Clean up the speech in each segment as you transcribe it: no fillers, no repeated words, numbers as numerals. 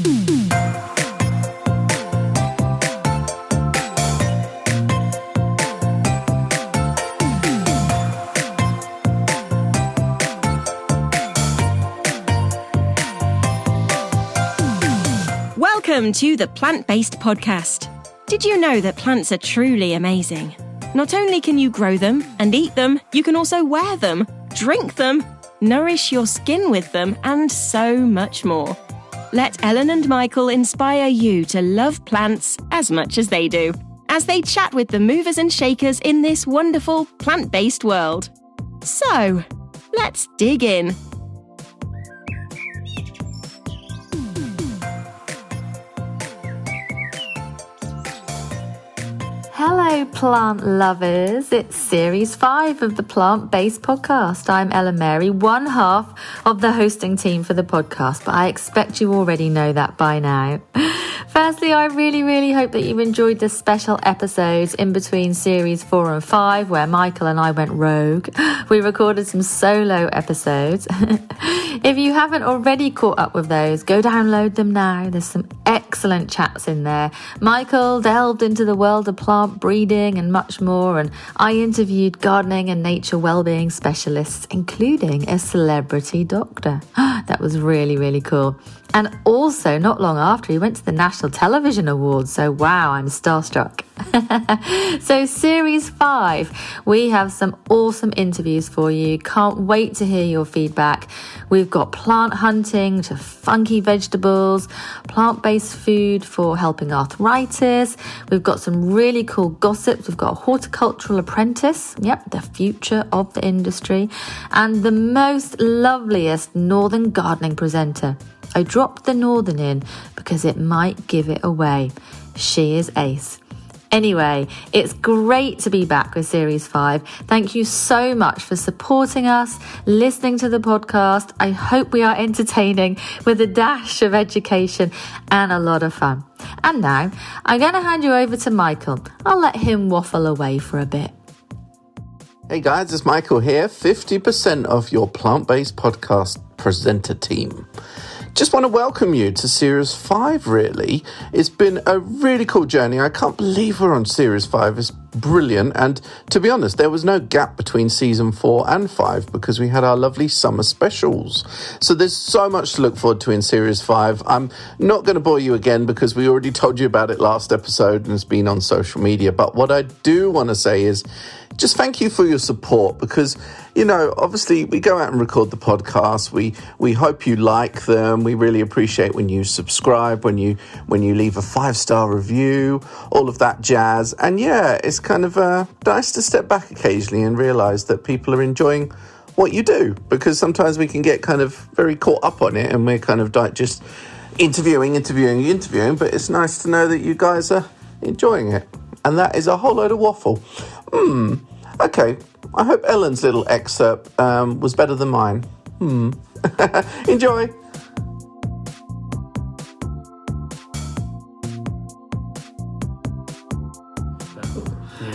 Welcome to the Plant-Based Podcast. Did you know that plants are truly amazing? Not only can you grow them and eat them, you can also wear them, drink them, nourish your skin with them, and so much more. Let Ellen and Michael inspire you to love plants as much as they do, as they chat with the movers and shakers in this wonderful plant-based world. So, let's dig in. Hello, plant lovers. It's Series 5 of the Plant-Based Podcast. I'm Ellen Mary, one half of the hosting team for the podcast, but I expect you already know that by now. Firstly, I really hope that you've enjoyed the special episodes in between Series 4 and 5, where Michael and I went rogue. We recorded some solo episodes. If you haven't already caught up with those, go download them now. There's some excellent chats in there. Michael delved into the world of plant breeding and much more, and I interviewed gardening and nature wellbeing specialists, including a celebrity doctor. That was really cool. And also, not long after, he went to the National Television Awards. So, wow, I'm starstruck. So, Series 5, we have some awesome interviews for you. Can't wait to hear your feedback. We've got plant hunting to funky vegetables, plant-based food for helping arthritis. We've got some really cool gossips. We've got a horticultural apprentice. Yep, the future of the industry. And the most loveliest northern gardening presenter. I dropped the northern in because it might give it away. She is ace. Anyway, it's great to be back with Series 5. Thank you so much for supporting us, listening to the podcast. I hope we are entertaining with a dash of education and a lot of fun. And now, I'm going to hand you over to Michael. I'll let him waffle away for a bit. Hey guys, it's Michael here, 50% of your plant-based podcast presenter team. Just want to welcome you to Series 5, really. It's been a really cool journey. I can't believe we're on Series 5. It's brilliant. And to be honest, there was no gap between Season 4 and 5 because we had our lovely summer specials. So there's so much to look forward to in Series 5. I'm not going to bore you again because we already told you about it last episode and it's been on social media. But what I do want to say is just thank you for your support because, you know, obviously we go out and record the podcast. We hope you like them. We really appreciate when you subscribe, when you leave a 5-star review, all of that jazz. And yeah, it's kind of nice to step back occasionally and realize that people are enjoying what you do, because sometimes we can get kind of very caught up on it and we're kind of like just interviewing, but it's nice to know that you guys are enjoying it. And that is a whole load of waffle. Okay, I hope Ellen's little excerpt was better than mine. Enjoy.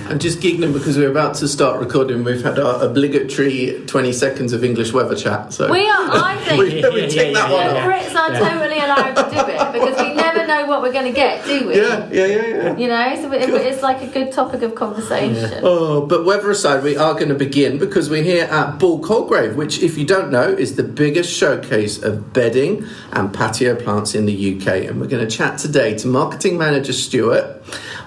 I'm just giggling because we're about to start recording. We've had our obligatory 20 seconds of English weather chat. So we are, I think, we take that one off. Brits are totally allowed to do it because we never know what we're going to get, do we? Yeah. You know, so it's like a good topic of conversation. Yeah. Oh, but weather aside, we are going to begin because we're here at Colegrave, which, if you don't know, is the biggest showcase of bedding and patio plants in the UK. And we're going to chat today to marketing manager Stuart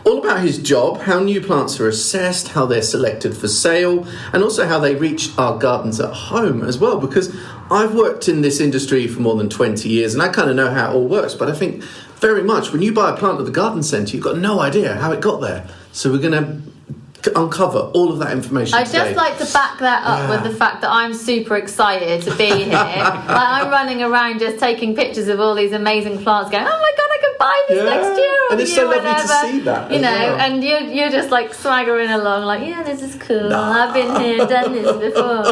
all about his job, how new plants are assessed, how they're selected for sale, and also how they reach our gardens at home as well, because I've worked in this industry for more than 20 years and I kind of know how it all works, but I think very much when you buy a plant at the garden centre, you've got no idea how it got there. So we're going to uncover all of that information I'd today. just like to back that up with the fact that I'm super excited to be here. I'm running around just taking pictures of all these amazing plants going, oh my God, I can buy this next year. And it's so lovely to see that. You know, and you're just like swaggering along like, yeah, this is cool. I've been here and done this before.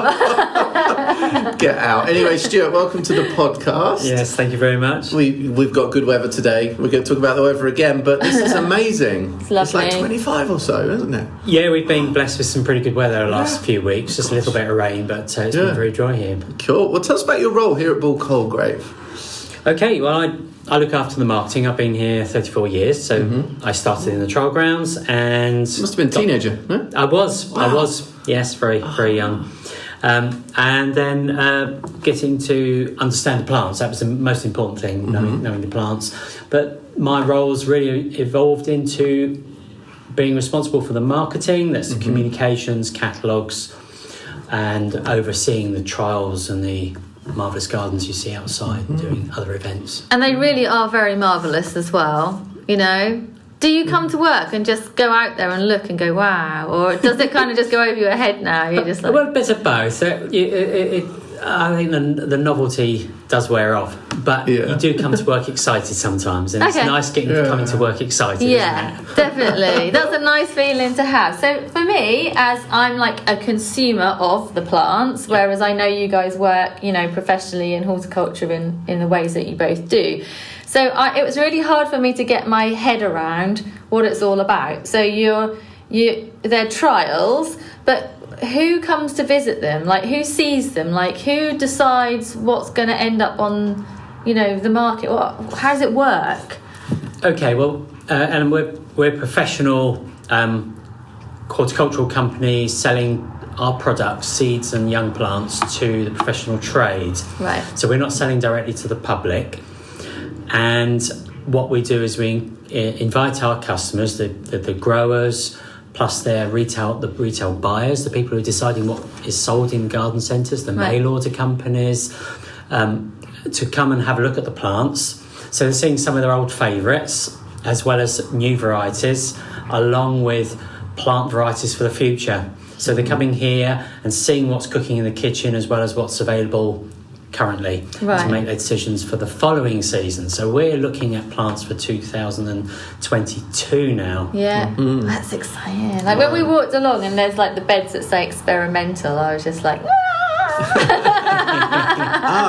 Get out. Anyway, Stuart, welcome to the podcast. Yes, thank you very much. We've got good weather today. We're going to talk about the weather again, but this is amazing. It's lovely. It's like 25 or so, isn't it? Yeah, we've been blessed with some pretty good weather the last few weeks. Just a little bit of rain, but it's been very dry here. Cool. Well, tell us about your role here at Colegrave. Okay, well, I look after the marketing. I've been here 34 years, so I started in the trial grounds and... You must have been a teenager, no? I was, yes, very young. And then getting to understand the plants. That was the most important thing, knowing the plants. But my roles really evolved into being responsible for the marketing, that's the communications, catalogues, and overseeing the trials and the marvellous gardens you see outside and doing other events. And they really are very marvellous as well, you know. Do you come to work and just go out there and look and go, wow? Or does it kind of just go over your head now? You're just like... Well, a bit of both. I think the novelty does wear off, but you do come to work excited sometimes, and it's nice coming to work excited. Yeah, isn't it? Definitely. That's a nice feeling to have. So for me, as I'm like a consumer of the plants, whereas I know you guys work, you know, professionally in horticulture in the ways that you both do. So it was really hard for me to get my head around what it's all about. So they're trials, but who comes to visit them? Like, who sees them? Like, who decides what's going to end up on, you know, the market? How does it work? Okay, well, and we're professional horticultural companies selling our products, seeds and young plants, to the professional trade. Right. So we're not selling directly to the public. And what we do is we invite our customers, the growers, plus the retail buyers, the people who are deciding what is sold in garden centres, the mail order companies, to come and have a look at the plants. So they're seeing some of their old favourites, as well as new varieties, along with plant varieties for the future. So they're coming here and seeing what's cooking in the kitchen, as well as what's available currently, to make their decisions for the following season. So we're looking at plants for 2022 now. Yeah, that's exciting. Like when we walked along and there's like the beds that say experimental, I was just like,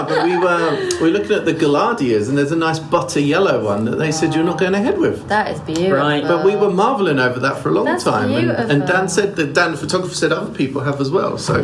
but we were looking at the Gaillardias, and there's a nice butter yellow one that they said you're not going ahead with. That is beautiful. Right. But we were marvelling over that for a long time. And Dan beautiful. Dan the photographer said other people have as well. So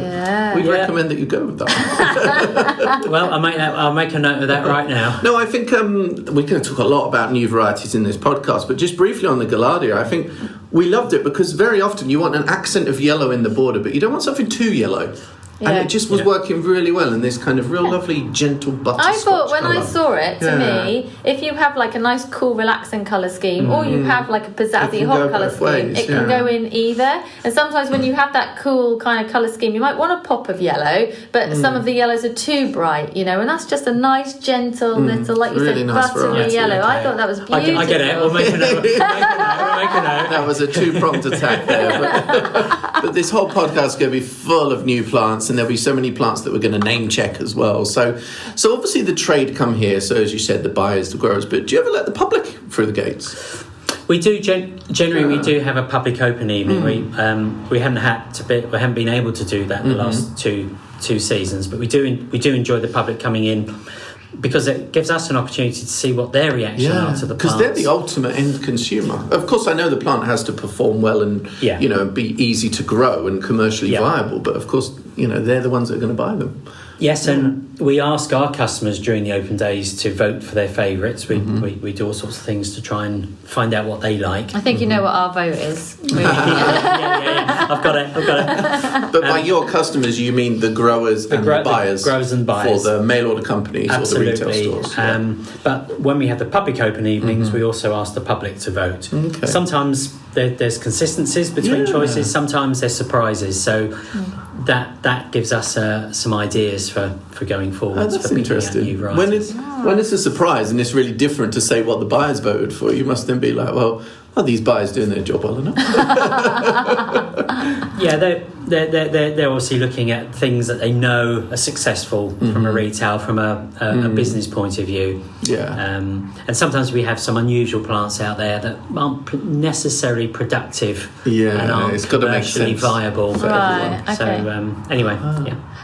we'd recommend that you go with that. Well, I'll make a note of that right now. No, I think we're going to talk a lot about new varieties in this podcast, but just briefly on the Gaillardia, I think we loved it because very often you want an accent of yellow in the border, but you don't want something too yellow. Yeah. And it just was working really well in this kind of real lovely, gentle butterscotch I thought when colour. I saw it, to me, if you have like a nice, cool, relaxing colour scheme, or you have like a pizzazzy hot colour scheme, it can go in either. And sometimes when you have that cool kind of colour scheme, you might want a pop of yellow, but some of the yellows are too bright, you know, and that's just a nice, gentle little, like you really said, nice buttery yellow. Okay. I thought that was beautiful. I get it. We'll make a note. That was a two-pronged attack there. But this whole podcast is going to be full of new plants, and there'll be so many plants that we're going to name check as well. So obviously the trade come here, so as you said, the buyers, the growers, but do you ever let the public through the gates? We do generally. We do have a public open evening. We haven't been able to do that in the last two seasons, but we do enjoy the public coming in, because it gives us an opportunity to see what their reaction are to the plants. Because they're the ultimate end consumer. Of course, I know the plant has to perform well and be easy to grow and commercially viable, but of course, they're the ones that are going to buy them. Yes, and we ask our customers during the open days to vote for their favourites. We do all sorts of things to try and find out what they like. I think you know what our vote is. Yeah. I've got it. But by your customers, you mean the growers and the buyers? The growers and buyers. For the mail order companies or the retail stores. But when we have the public open evenings, we also ask the public to vote. Okay. Sometimes there's consistencies between choices. Sometimes there's surprises. So that gives us some ideas for going forwards. That's for interesting. New varieties. When it's a surprise and it's really different to say what the buyers voted for, you must then be like, well, are these buyers doing their job well enough? Yeah, they're obviously looking at things that they know are successful from a retail, from a business point of view. Yeah. And sometimes we have some unusual plants out there that aren't necessarily productive and aren't commercially viable for everyone. Okay. So anyway,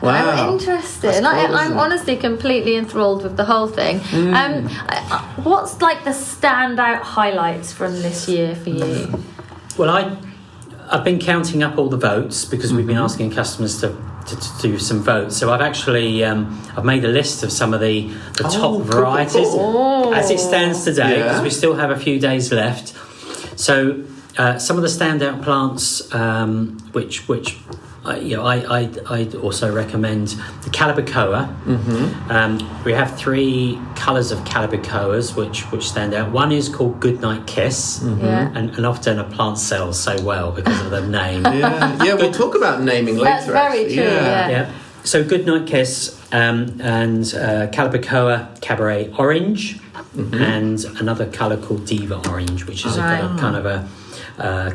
Wow. I'm interested. I'm honestly completely enthralled with the whole thing. What's like the standout highlights from this year for you? Well, I've been counting up all the votes because we've been asking customers to do some votes. So I've actually I've made a list of some of the top varieties as it stands today, because we still have a few days left. So some of the standout plants, which I also recommend the Calibrachoa. We have 3 colours of Calibrachoas which stand out. One is called Goodnight Kiss, and often a plant sells so well because of the name. We'll talk about naming later. That's very true. Yeah. So Goodnight Kiss and Calibrachoa Cabaret Orange, and another colour called Diva Orange, which is a kind of a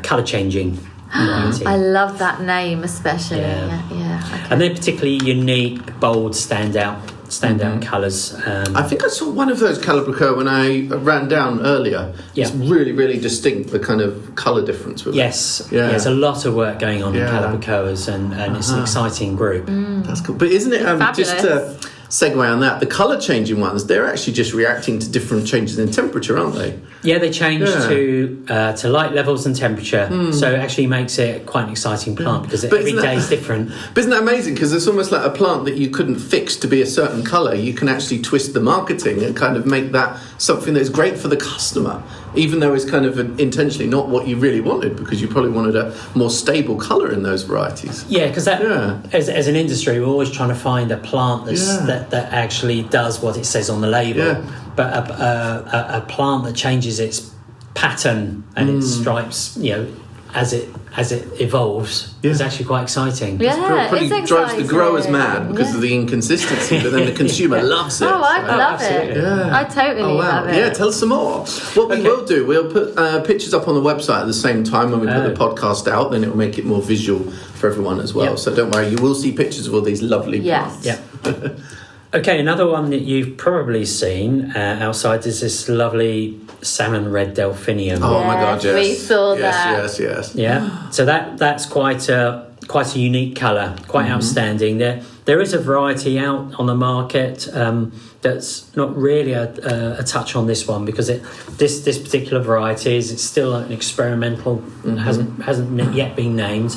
colour changing variety. I love that name especially. Okay. And they're particularly unique, bold, standout colours. I think I saw one of those Calibrachoa when I ran down earlier. It's really, really distinct, the kind of colour difference with it. There's a lot of work going on in Calibrachoas, and it's an exciting group. That's cool. But isn't it just to segue on that, the colour changing ones, they're actually just reacting to different changes in temperature, aren't they? Yeah, they change to light levels and temperature, so it actually makes it quite an exciting plant, because every day is different. But isn't that amazing? Because it's almost like a plant that you couldn't fix to be a certain colour. You can actually twist the marketing and kind of make that something that's great for the customer, even though it's kind of intentionally not what you really wanted, because you probably wanted a more stable colour in those varieties. Yeah, because as an industry, we're always trying to find a plant that actually does what it says on the label. Yeah. But a plant that changes its pattern and its stripes, as it evolves, is actually quite exciting. Yeah, it probably drives the growers mad because of the inconsistency, but then the consumer loves it. Oh, I love it. Yeah. I totally love it. Yeah, tell us some more. What we will do, we'll put pictures up on the website at the same time when we put the podcast out, then it will make it more visual for everyone as well. So don't worry, you will see pictures of all these lovely plants. Okay, another one that you've probably seen outside is this lovely Salmon Red Delphinium. Oh my God, yes. We saw that. Yes. Yeah, so that's quite a unique colour, quite outstanding. There is a variety out on the market that's not really a touch on this one, because this particular variety it's still an experimental, hasn't yet been named.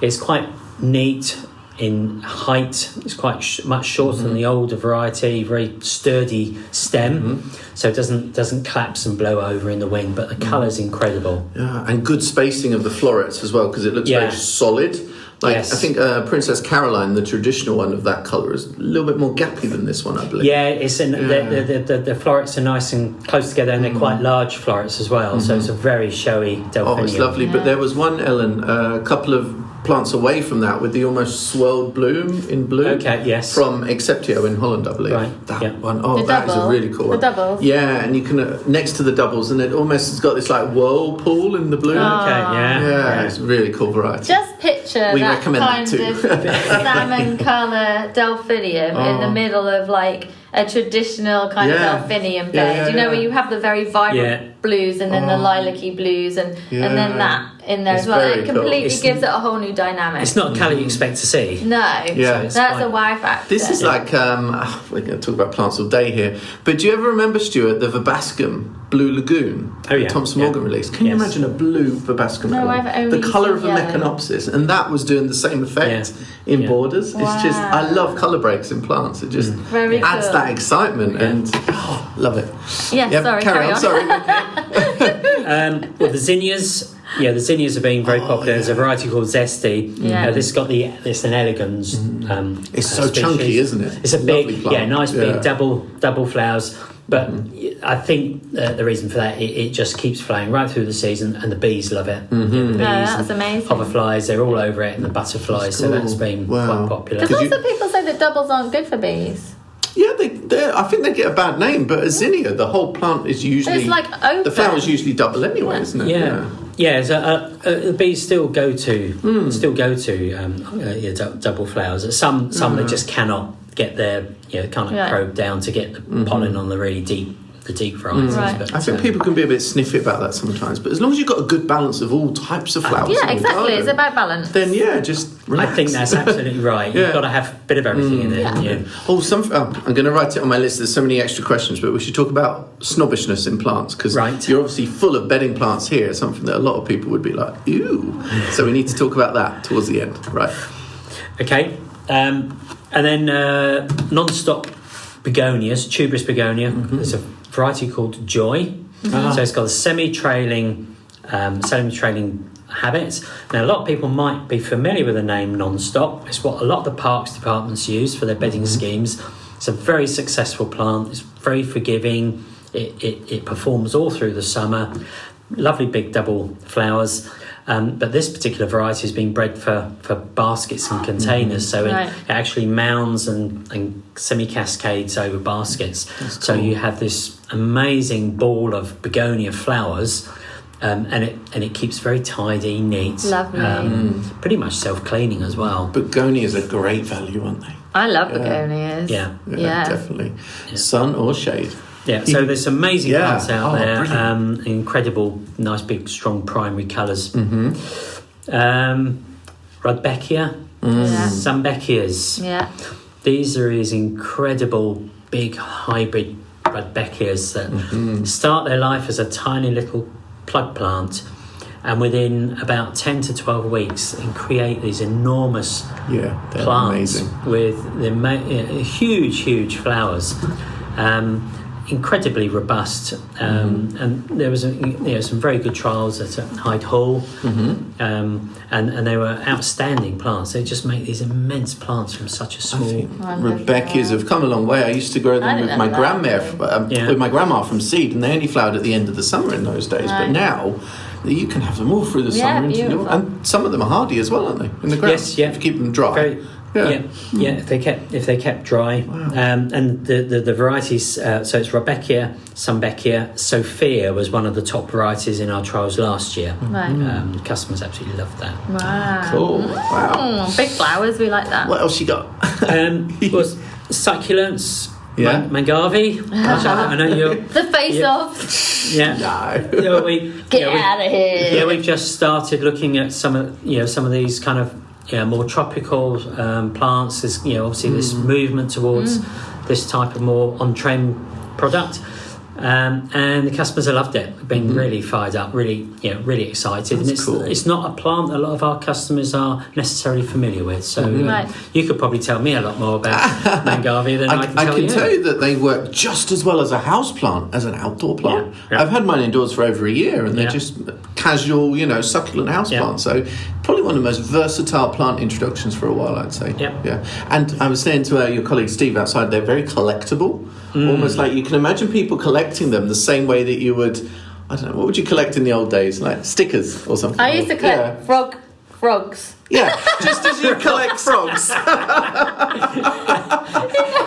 It's quite neat in height. It's quite much shorter than the older variety, very sturdy stem, so it doesn't collapse and blow over in the wind, but the colour's incredible. Yeah, and good spacing of the florets as well, because it looks very solid. I think Princess Caroline, the traditional one of that colour, is a little bit more gappy than this one, I believe. Yeah, the florets are nice and close together, and they're quite large florets as well, so it's a very showy Delphinium. Oh, it's lovely. But there was one, Ellen, a couple of plants away from that with the almost swirled bloom in blue. Okay, yes. From Exceptio in Holland, I believe. Right. That one. Oh, that is a really cool one. The doubles. Yeah, and you can, next to the doubles, and it almost has got this like whirlpool in the blue. Yeah, it's a really cool variety. Just picture we that recommend kind that too. of salmon colour Delphinium in the middle of like a traditional kind of Delphinium bed. Where you have the very vibrant blues and then the lilac-y blues and then that in there as well. It completely gives it a whole new dynamic. It's not a colour you expect to see. No, that's a wow factor. This is like, we're going to talk about plants all day here, but do you ever remember, Stuart, the Verbascum Blue Lagoon? The Thompson Morgan release. Can you imagine a blue Verbascum? No, I've only the colour of a yellow. Mecanopsis, and that was doing the same effect in borders. Wow. It's just, I love colour breaks in plants. It just adds that excitement, and love it. Carry on. Sorry. Well, the zinnias. Yeah, the zinnias are being very popular. There's a variety called Zesty. This got this an elegans. It's so chunky, isn't it? It's a big, nice big double flowers. But I think the reason for that, it just keeps flowing right through the season, and the bees love it. The bees, that's amazing. Hoverflies, they're all over it, and the butterflies. So that's been quite popular. Because also people say that doubles aren't good for bees. Yeah, I think they get a bad name, but a zinnia, the whole plant is usually... It's like open. The flowers usually double anyway, isn't it? Yeah, so the bees still go to double flowers. Some they just cannot get their probe down to get the pollen on the really deep varieties. But, I think people can be a bit sniffy about that sometimes, but as long as you've got a good balance of all types of flowers, exactly, it's about balance. Then just relax. I think that's absolutely right. You've got to have a bit of everything in it. I'm going to write it on my list. There's so many extra questions, but we should talk about snobbishness in plants, because you're obviously full of bedding plants here. Something that a lot of people would be like, ew. So we need to talk about that towards the end, right? Okay, and then non-stop begonias, tuberous begonia. There's a variety called Joy. So it's got a semi-trailing habits. Now, a lot of people might be familiar with the name non-stop. It's what a lot of the parks departments use for their bedding schemes. It's a very successful plant. It's very forgiving. It performs all through the summer. Lovely big double flowers. But this particular variety has been bred for baskets and containers, so it actually mounds and semi-cascades over baskets. So you have this amazing ball of begonia flowers, and it keeps very tidy, neat. Lovely. Pretty much self-cleaning as well. Begonias are great value, aren't they? I love begonias. Yeah, definitely. Yeah. Sun or shade. Yeah, so there's amazing plants out there. Brilliant. Incredible, nice, big, strong primary colours. Rudbeckia, Sunbeckias. Yeah. These are these incredible, big hybrid Rudbeckias that start their life as a tiny little plug plant, and within about 10 to 12 weeks and create these enormous plants amazing. With huge flowers. Incredibly robust, and there was some very good trials at Hyde Hall, and they were outstanding plants. They just make these immense plants from such a small. Rudbeckias have come a long way. I used to grow them with my grandma from seed, and they only flowered at the end of the summer in those days. But now you can have them all through the summer, and some of them are hardy as well, aren't they? In the ground, if you keep them dry. If they kept dry. Wow. And the varieties, so it's Rudbeckia, Sunbeckia. Sophia was one of the top varieties in our trials last year. Customers absolutely loved that. Wow. Cool. Wow. Big flowers, we like that. What else you got? Was succulents. Mangavi. I know you're the face off. No. Get out of here. Yeah, we've just started looking at some of these kind of more tropical plants. There's obviously this movement towards this type of more on-trend product, and the customers have loved it. They've been really fired up, really excited. That's and cool. It's not a plant that a lot of our customers are necessarily familiar with. So you could probably tell me a lot more about Mangavi than I can tell you that they work just as well as a house plant as an outdoor plant. Yeah. I've had mine indoors for over a year, and they're just casual, succulent house plants. So probably one of the most versatile plant introductions for a while, I'd say. Yeah. And I was saying to your colleague Steve outside, they're very collectible. Almost like you can imagine people collecting them the same way that you would, I don't know, what would you collect in the old days? Like stickers or something? I used to collect frogs. Yeah, just as you collect frogs.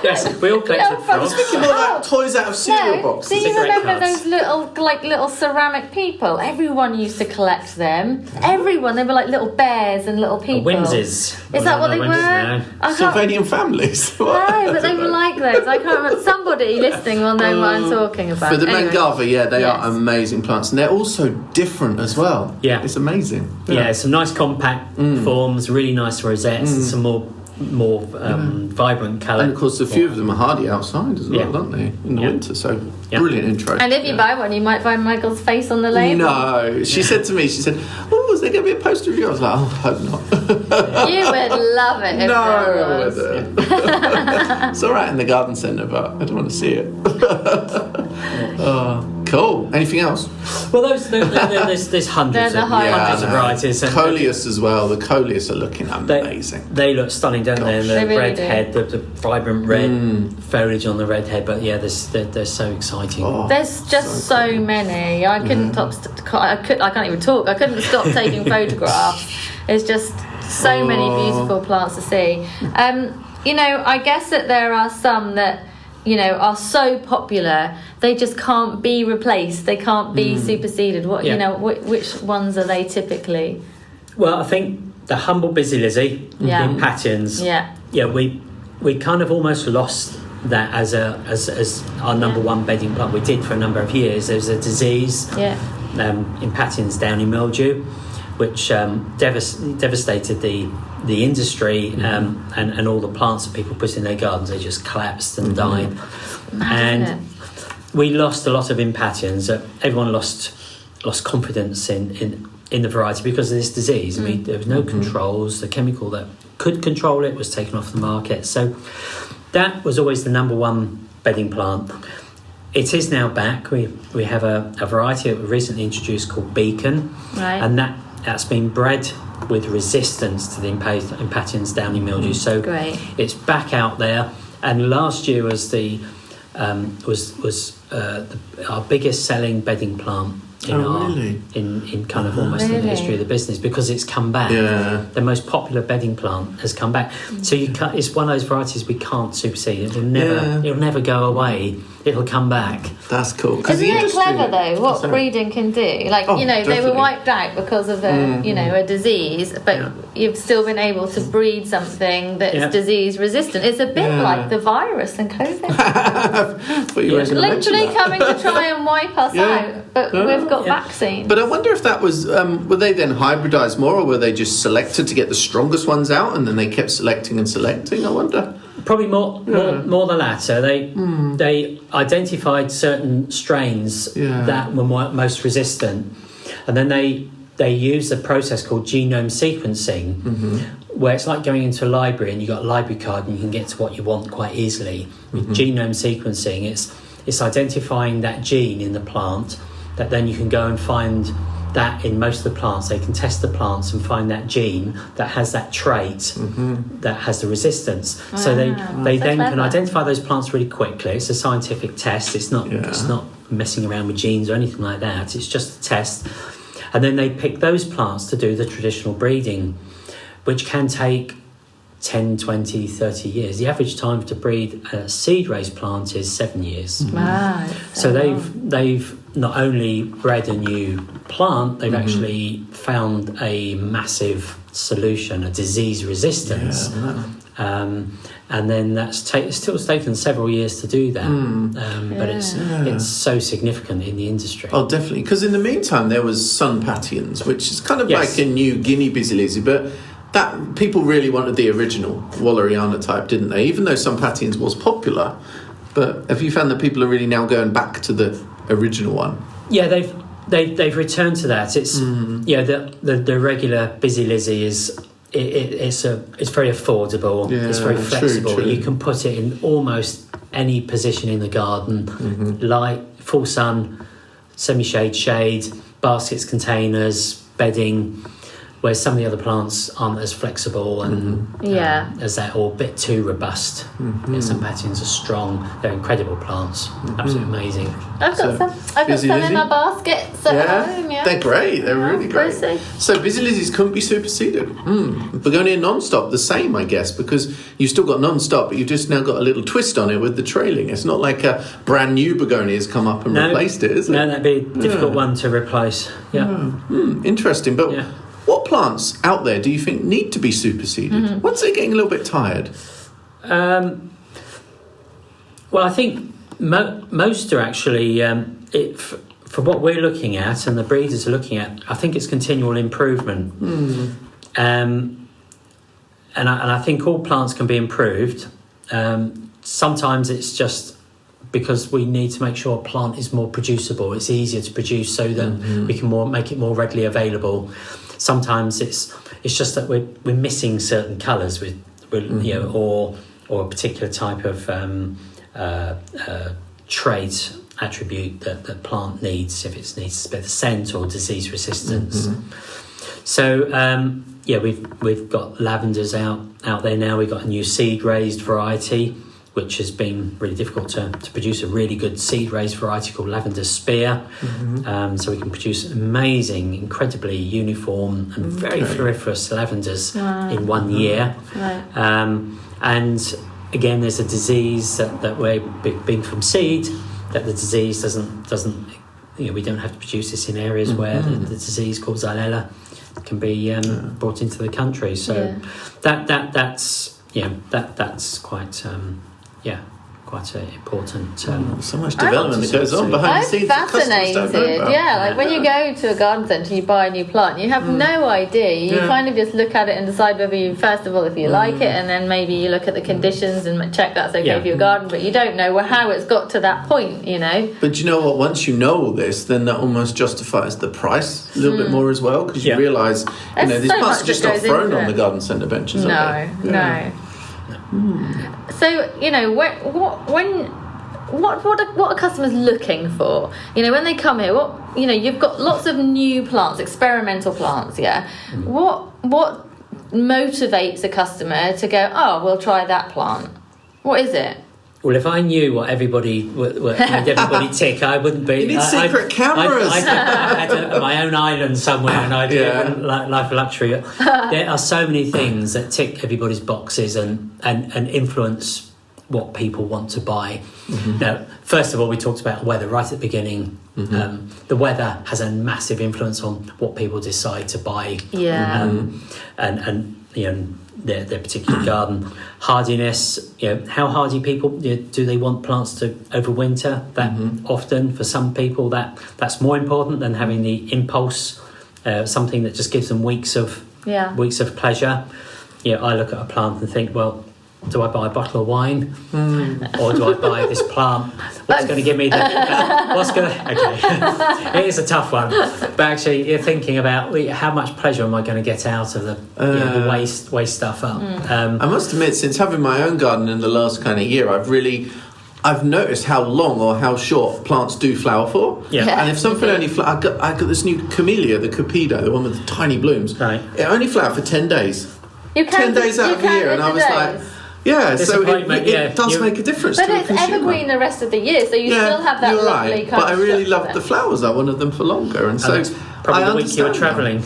Yes, we all collected frogs. Thinking more like toys out of cereal boxes. Do you remember those little ceramic people? Everyone used to collect them. Everyone, they were like little bears and little people. Windsors. Is that what they were? Sylvanian families. No, but they were like those. I can't remember. Somebody listening will know what I'm talking about. But the Mangavi, they are amazing plants, and they're also different as well. Yeah, it's amazing. Yeah, some nice compact forms, really nice rosettes, and some more vibrant colour. And of course, a few of them are hardy outside as well, aren't they? In the winter, so brilliant intro. And if you buy one, you might find Michael's face on the label. No, she said to me, is there going to be a poster of you? I was like, I hope not. You would love it if there was. It's all right in the garden centre, but I don't want to see it. Cool. Anything else? Well, there's hundreds of varieties. And Coleus as well. The Coleus are looking amazing. They look stunning, don't they? And the really red head, the vibrant red foliage on the red head. But they're so exciting. There's just so many. I couldn't stop. I can't even talk. I couldn't stop taking photographs. It's just so many beautiful plants to see. I guess that there are some that are so popular they just can't be replaced. They can't be superseded. Which ones are they typically? Well, I think the humble busy lizzie in patterns. We kind of almost lost that as our number one bedding plant. We did for a number of years. There was a disease in patterns, downy mildew, which devastated the industry and all the plants that people put in their gardens. They just collapsed and died. And we lost a lot of impatiens. Everyone lost confidence in in the variety because of this disease. I mean, there was no controls. The chemical that could control it was taken off the market. So that was always the number one bedding plant. It is now back. We have a variety that we recently introduced called Beacon, and that's been bred with resistance to the Impatiens downy mildew. So it's back out there. And last year was our biggest selling bedding plant in kind of almost in the history of the business, because it's come back. The most popular bedding plant has come back. So it's one of those varieties we can't supersede. It'll never go away. It'll come back. That's cool. Isn't it clever though what breeding can do? Like, they were wiped out because of a disease, but you've still been able to breed something that's disease resistant. It's a bit like the virus and COVID. Literally coming to try and wipe us out, but we've got vaccines. But I wonder if that was, were they then hybridised more, or were they just selected to get the strongest ones out and then they kept selecting and selecting, I wonder? Probably more the latter. They identified certain strains that were most resistant, and then they used a process called genome sequencing, where it's like going into a library and you've got a library card and you can get to what you want quite easily. With genome sequencing, it's identifying that gene in the plant that then you can go and find that in most of the plants. They can test the plants and find that gene that has that trait that has the resistance. So they then can identify those plants really quickly. It's a scientific test. It's not messing around with genes or anything like that. It's just a test. And then they pick those plants to do the traditional breeding, which can take 10, 20, 30 years. The average time to breed a seed raised plant is 7 years. Wow. So they've not only bred a new plant, they've actually found a massive solution, a disease resistance. And then that's still taken several years to do that, but it's so significant in the industry. Oh, definitely. Because in the meantime, there was Sun Patiens, which is kind of like a new Guinea busy lizzy, but that people really wanted the original Walleriana type, didn't they? Even though Sun Patiens was popular, but have you found that people are really now going back to the original one? Yeah, they've returned to that. It's the regular busy lizzy is. It's very affordable. It's very flexible. True. You can put it in almost any position in the garden, light, full sun, semi-shade, shade, baskets, containers, bedding. Whereas some of the other plants aren't as flexible and as that, or a bit too robust. Some Patiens are strong. They're incredible plants. Absolutely amazing. I've got some in my baskets at home. Yeah, they're great. They're really great. So busy lizzies couldn't be superseded. Begonia non-stop, the same, I guess, because you've still got non-stop, but you've just now got a little twist on it with the trailing. It's not like a brand new begonia has come up and replaced it, is it? No, that'd be a difficult one to replace. Interesting, but. What plants out there do you think need to be superseded? Once they're getting a little bit tired? Well, I think most are actually, for what we're looking at and the breeders are looking at, I think it's continual improvement. And I think all plants can be improved. Sometimes it's just because we need to make sure a plant is more producible. It's easier to produce so that we can make it more readily available. Sometimes it's just that we're missing certain colours or a particular type of trait attribute that the plant needs, if it needs a bit of scent or disease resistance. So we've got lavenders out there now. We've got a new seed raised variety, which has been really difficult to produce a really good seed-raised variety called Lavender Spear. So we can produce amazing, incredibly uniform and very floriferous lavenders in 1 year. And again, there's a disease that we're being from seed, that the disease doesn't we don't have to produce this in areas where the disease called Xylella can be brought into the country. So that's quite quite an important. So much development that goes on behind the scenes. I'm fascinated. Like when you go to a garden centre and you buy a new plant, you have no idea. You kind of just look at it and decide whether you, first of all, if you like it, and then maybe you look at the conditions and check that's okay for your garden. But you don't know how it's got to that point, you know. But you know what? Once you know all this, then that almost justifies the price a little bit more as well, because you realise, you know, these plants are just not thrown on the garden centre benches. No. So, you know, what are customers looking for? You know, when they come here, you've got lots of new plants, experimental plants, What motivates a customer to go, oh, we'll try that plant? What is it? Well, if I knew what made everybody tick, I wouldn't be. You need secret cameras. I'd have my own island somewhere, and I'd live life of luxury. There are so many things that tick everybody's boxes and influence what people want to buy. Now, first of all, we talked about weather right at the beginning. The weather has a massive influence on what people decide to buy. And you know, their particular garden. Hardiness, you know, how hardy people, do they want plants to overwinter? That often for some people that's more important than having the impulse, something that just gives them weeks of pleasure. I look at a plant and think, well, do I buy a bottle of wine or do I buy this plant? What's going to give me okay. It is a tough one, but actually you're thinking about how much pleasure am I going to get out of the waste stuff up. I must admit, since having my own garden in the last kind of year, I've noticed how long or how short plants do flower for. And if something only I got this new camellia, the Cupido, the one with the tiny blooms. Right. It only flowered for 10 days. 10 days out of the year, and I was like, so it does make a difference. But it's evergreen the rest of the year, so you still have that lovely kind of. But I really loved the flowers. I wanted them for longer, and so probably the week you were travelling.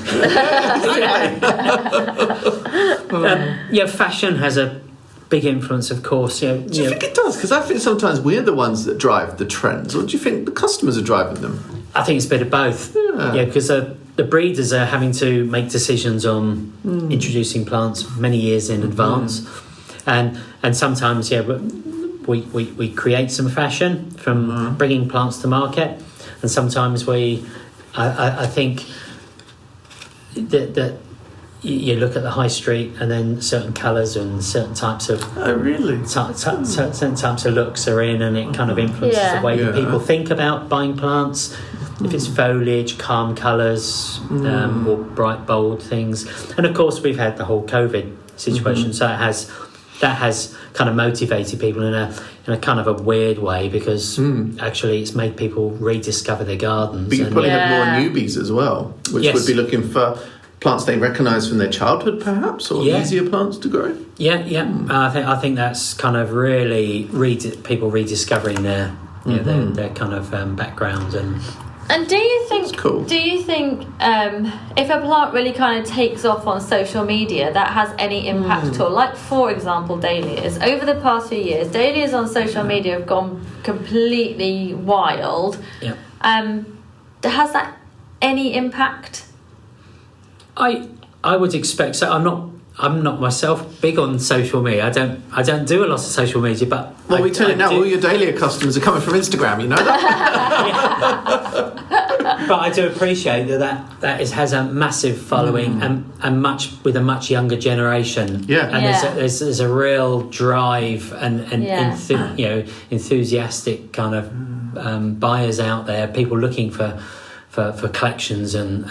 Fashion has a big influence, of course. Do you think it does? Because I think sometimes we're the ones that drive the trends, or do you think the customers are driving them? I think it's a bit of both. Because the breeders are having to make decisions on introducing plants many years in advance. And sometimes, we create some fashion from bringing plants to market, and sometimes I think that you look at the high street, and then certain colours and certain types of certain types of looks are in, and it kind of influences the way that people think about buying plants. If it's foliage, calm colours, or bright, bold things, and of course we've had the whole COVID situation, so that has kind of motivated people in a kind of a weird way, because actually it's made people rediscover their gardens. But you probably have more newbies as well, which would be looking for plants they recognise from their childhood, perhaps, or easier plants to grow. Mm. I think that's kind of really people rediscovering their kind of background and. And do you think if a plant really kind of takes off on social media, that has any impact at all? Like, for example, dahlias. Over the past few years, dahlias on social media have gone completely wild. Yeah. Has that any impact? I would expect so. I'm not myself big on social media. I don't do a lot of social media, but we tell you now, all your Dahlia customers are coming from Instagram. You know that. But I do appreciate that has a massive following and with a much younger generation. There's a real drive and enthusiastic kind of buyers out there. People looking for collections and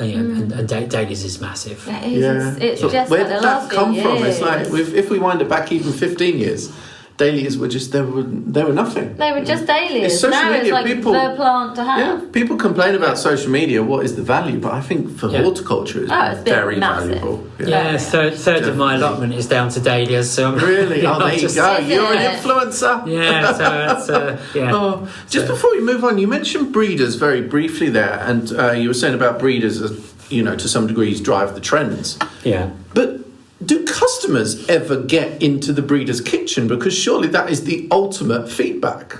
dahlias is massive. It's just where like did that come from? It's like if we wind it back even 15 years, dahlias were just they were nothing. They were just dahlias. Social now media, it's like people, the plant to have. Yeah, people complain about social media. What is the value? But I think for horticulture, it's very valuable. Yeah, third of my allotment is down to dahlias. So I'm really, there you go. You're an influencer. Yeah, so that's Just before we move on, you mentioned breeders very briefly there, and you were saying about breeders, to some degrees drive the trends. Yeah, but. Do customers ever get into the breeder's kitchen? Because surely that is the ultimate feedback.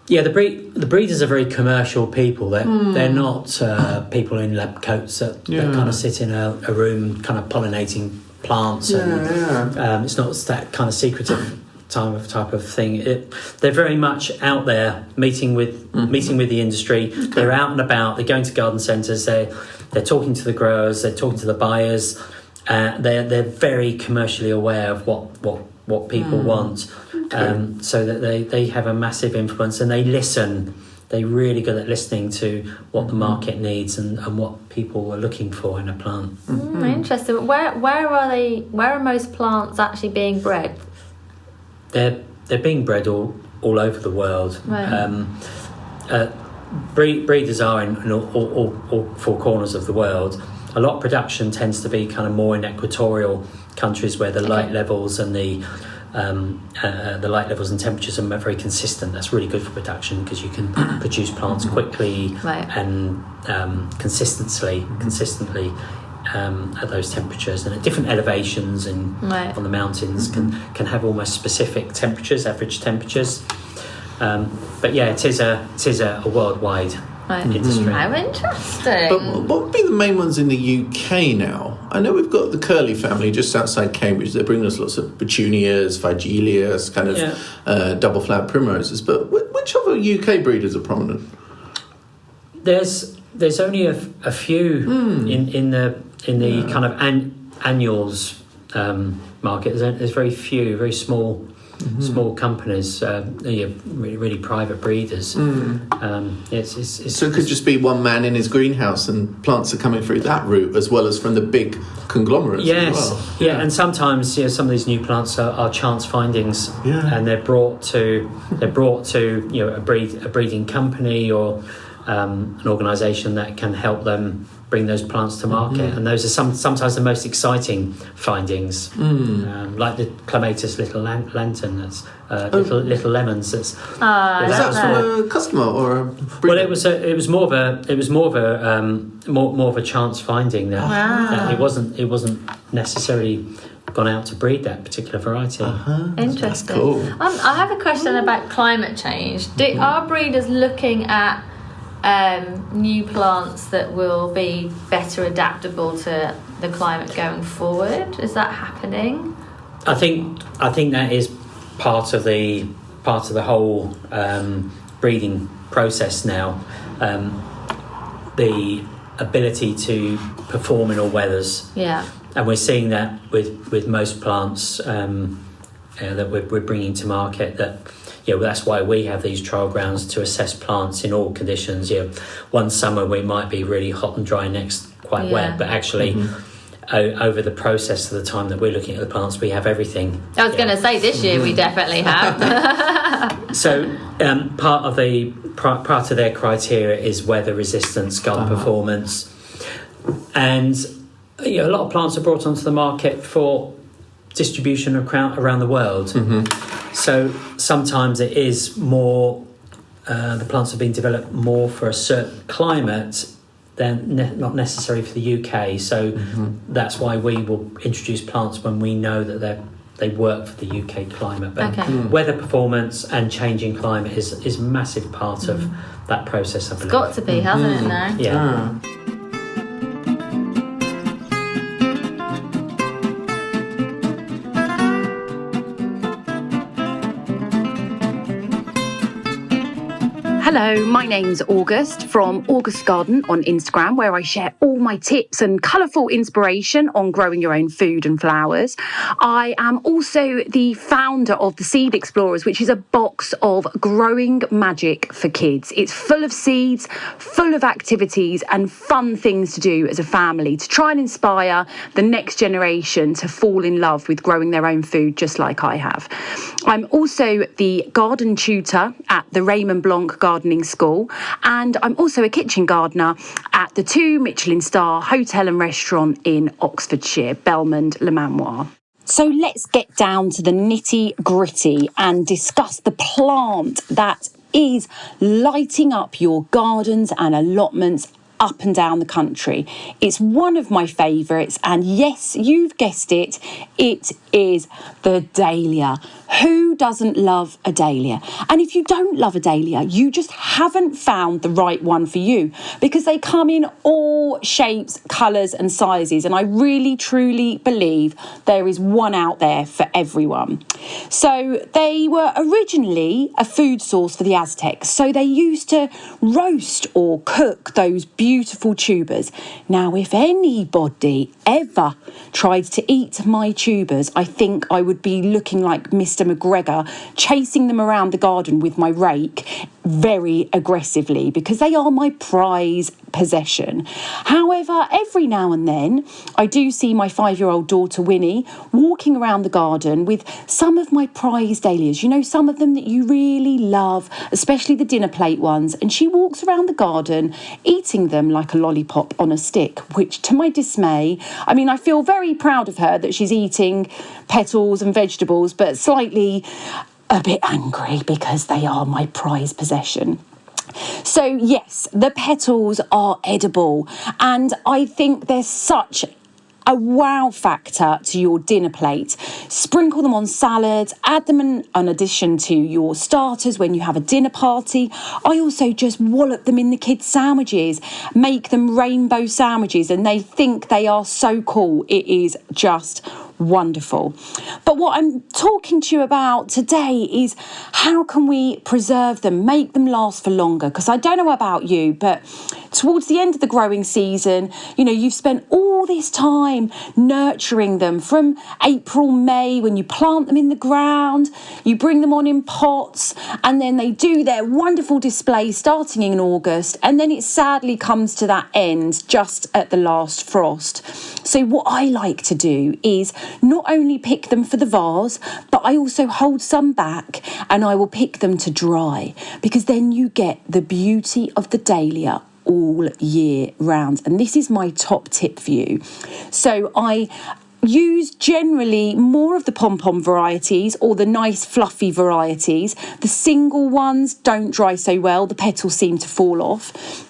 Yeah, the breeders are very commercial people. They're not people in lab coats that kind of sit in a room kind of pollinating plants. It's not that kind of secretive type of thing. They're very much out there meeting with the industry. Okay. They're out and about. They're going to garden centres. They're talking to the growers. They're talking to the buyers. They're very commercially aware of what people want. Okay. So that they have a massive influence, and they listen. They're really good at listening to what the market needs and what people are looking for in a plant. Interesting. Where are most plants actually being bred? They're being bred all over the world. Right. Breeders are in all four corners of the world. A lot of production tends to be kind of more in equatorial countries where the light levels and the light levels and temperatures are very consistent. That's really good for production because you can produce plants quickly and consistently at those temperatures, and at different elevations and on the mountains can have almost specific temperatures, average temperatures. But yeah, it is a worldwide industry. How interesting. But what would be the main ones in the UK now? I know we've got the Curly family just outside Cambridge. They bring us lots of petunias, vigilias, kind of double flowered primroses. But which other UK breeders are prominent? There's only a few in the kind of annuals market. There's very few, very small companies, really private breeders. So it could just be one man in his greenhouse, and plants are coming through that route as well as from the big conglomerates. Yes, as well. Yeah, and sometimes some of these new plants are chance findings, and they're brought to a breeding company or an organisation that can help them bring those plants to market, and those are sometimes the most exciting findings, like the clematis little lantern. That's little lemons. That's was that from a customer or a breeder? Well, it was more of a chance finding that it wasn't necessarily gone out to breed that particular variety. Interesting. That's cool. I have a question about climate change. Are breeders looking at new plants that will be better adaptable to the climate going forward? Is that happening? I think that is part of the whole breeding process now. The ability to perform in all weathers. Yeah. And we're seeing that with most plants that we're bringing to market. That's why we have these trial grounds to assess plants in all conditions. One summer we might be really hot and dry, next quite wet, but actually over the process of the time that we're looking at the plants, we have everything. I was going to say this year we definitely have. So part of their criteria is weather resistance, garden performance, and a lot of plants are brought onto the market for distribution around the world. So sometimes it is more, the plants have been developed more for a certain climate than not necessarily for the UK. So that's why we will introduce plants when we know that they work for the UK climate. But weather performance and changing climate is a massive part of that process, I believe. It's got to be, hasn't it now? Yeah. Hello, my name's August from August Garden on Instagram, where I share all my tips and colourful inspiration on growing your own food and flowers. I am also the founder of the Seed Explorers, which is a box of growing magic for kids. It's full of seeds, full of activities and fun things to do as a family to try and inspire the next generation to fall in love with growing their own food, just like I have. I'm also the garden tutor at the Raymond Blanc Gardening School, and I'm also a kitchen gardener at the 2 Michelin star hotel and restaurant in Oxfordshire, Belmond Le Manoir. So let's get down to the nitty gritty and discuss the plant that is lighting up your gardens and allotments up and down the country. It's one of my favourites, and yes, you've guessed it, it is the Dahlia. Who doesn't love a dahlia? And if you don't love a dahlia, you just haven't found the right one for you, because they come in all shapes, colours and sizes. And I really, truly believe there is one out there for everyone. So they were originally a food source for the Aztecs. So they used to roast or cook those beautiful tubers. Now, if anybody ever tried to eat my tubers, I think I would be looking like Mr. McGregor, chasing them around the garden with my rake very aggressively, because they are my prize possession. However, every now and then I do see my 5-year-old daughter Winnie walking around the garden with some of my prize dahlias, you know, some of them that you really love, especially the dinner plate ones, and she walks around the garden eating them like a lollipop on a stick, which to my dismay, I mean, I feel very proud of her that she's eating petals and vegetables, but slightly a bit angry because they are my prize possession. So yes, the petals are edible, and I think there's such a wow factor to your dinner plate. Sprinkle them on salads, add them in addition to your starters when you have a dinner party. I also just wallop them in the kids' sandwiches, make them rainbow sandwiches, and they think they are so cool. It is just wonderful. But what I'm talking to you about today is how can we preserve them, make them last for longer? Because I don't know about you, but towards the end of the growing season, you know, you've spent all this time nurturing them from April, May, when you plant them in the ground, you bring them on in pots, and then they do their wonderful display starting in August, and then it sadly comes to that end just at the last frost. So what I like to do is not only pick them for the vase, but I also hold some back and I will pick them to dry, because then you get the beauty of the dahlia all year round. And this is my top tip for you. So I use generally more of the pom-pom varieties or the nice fluffy varieties. The single ones don't dry so well, the petals seem to fall off.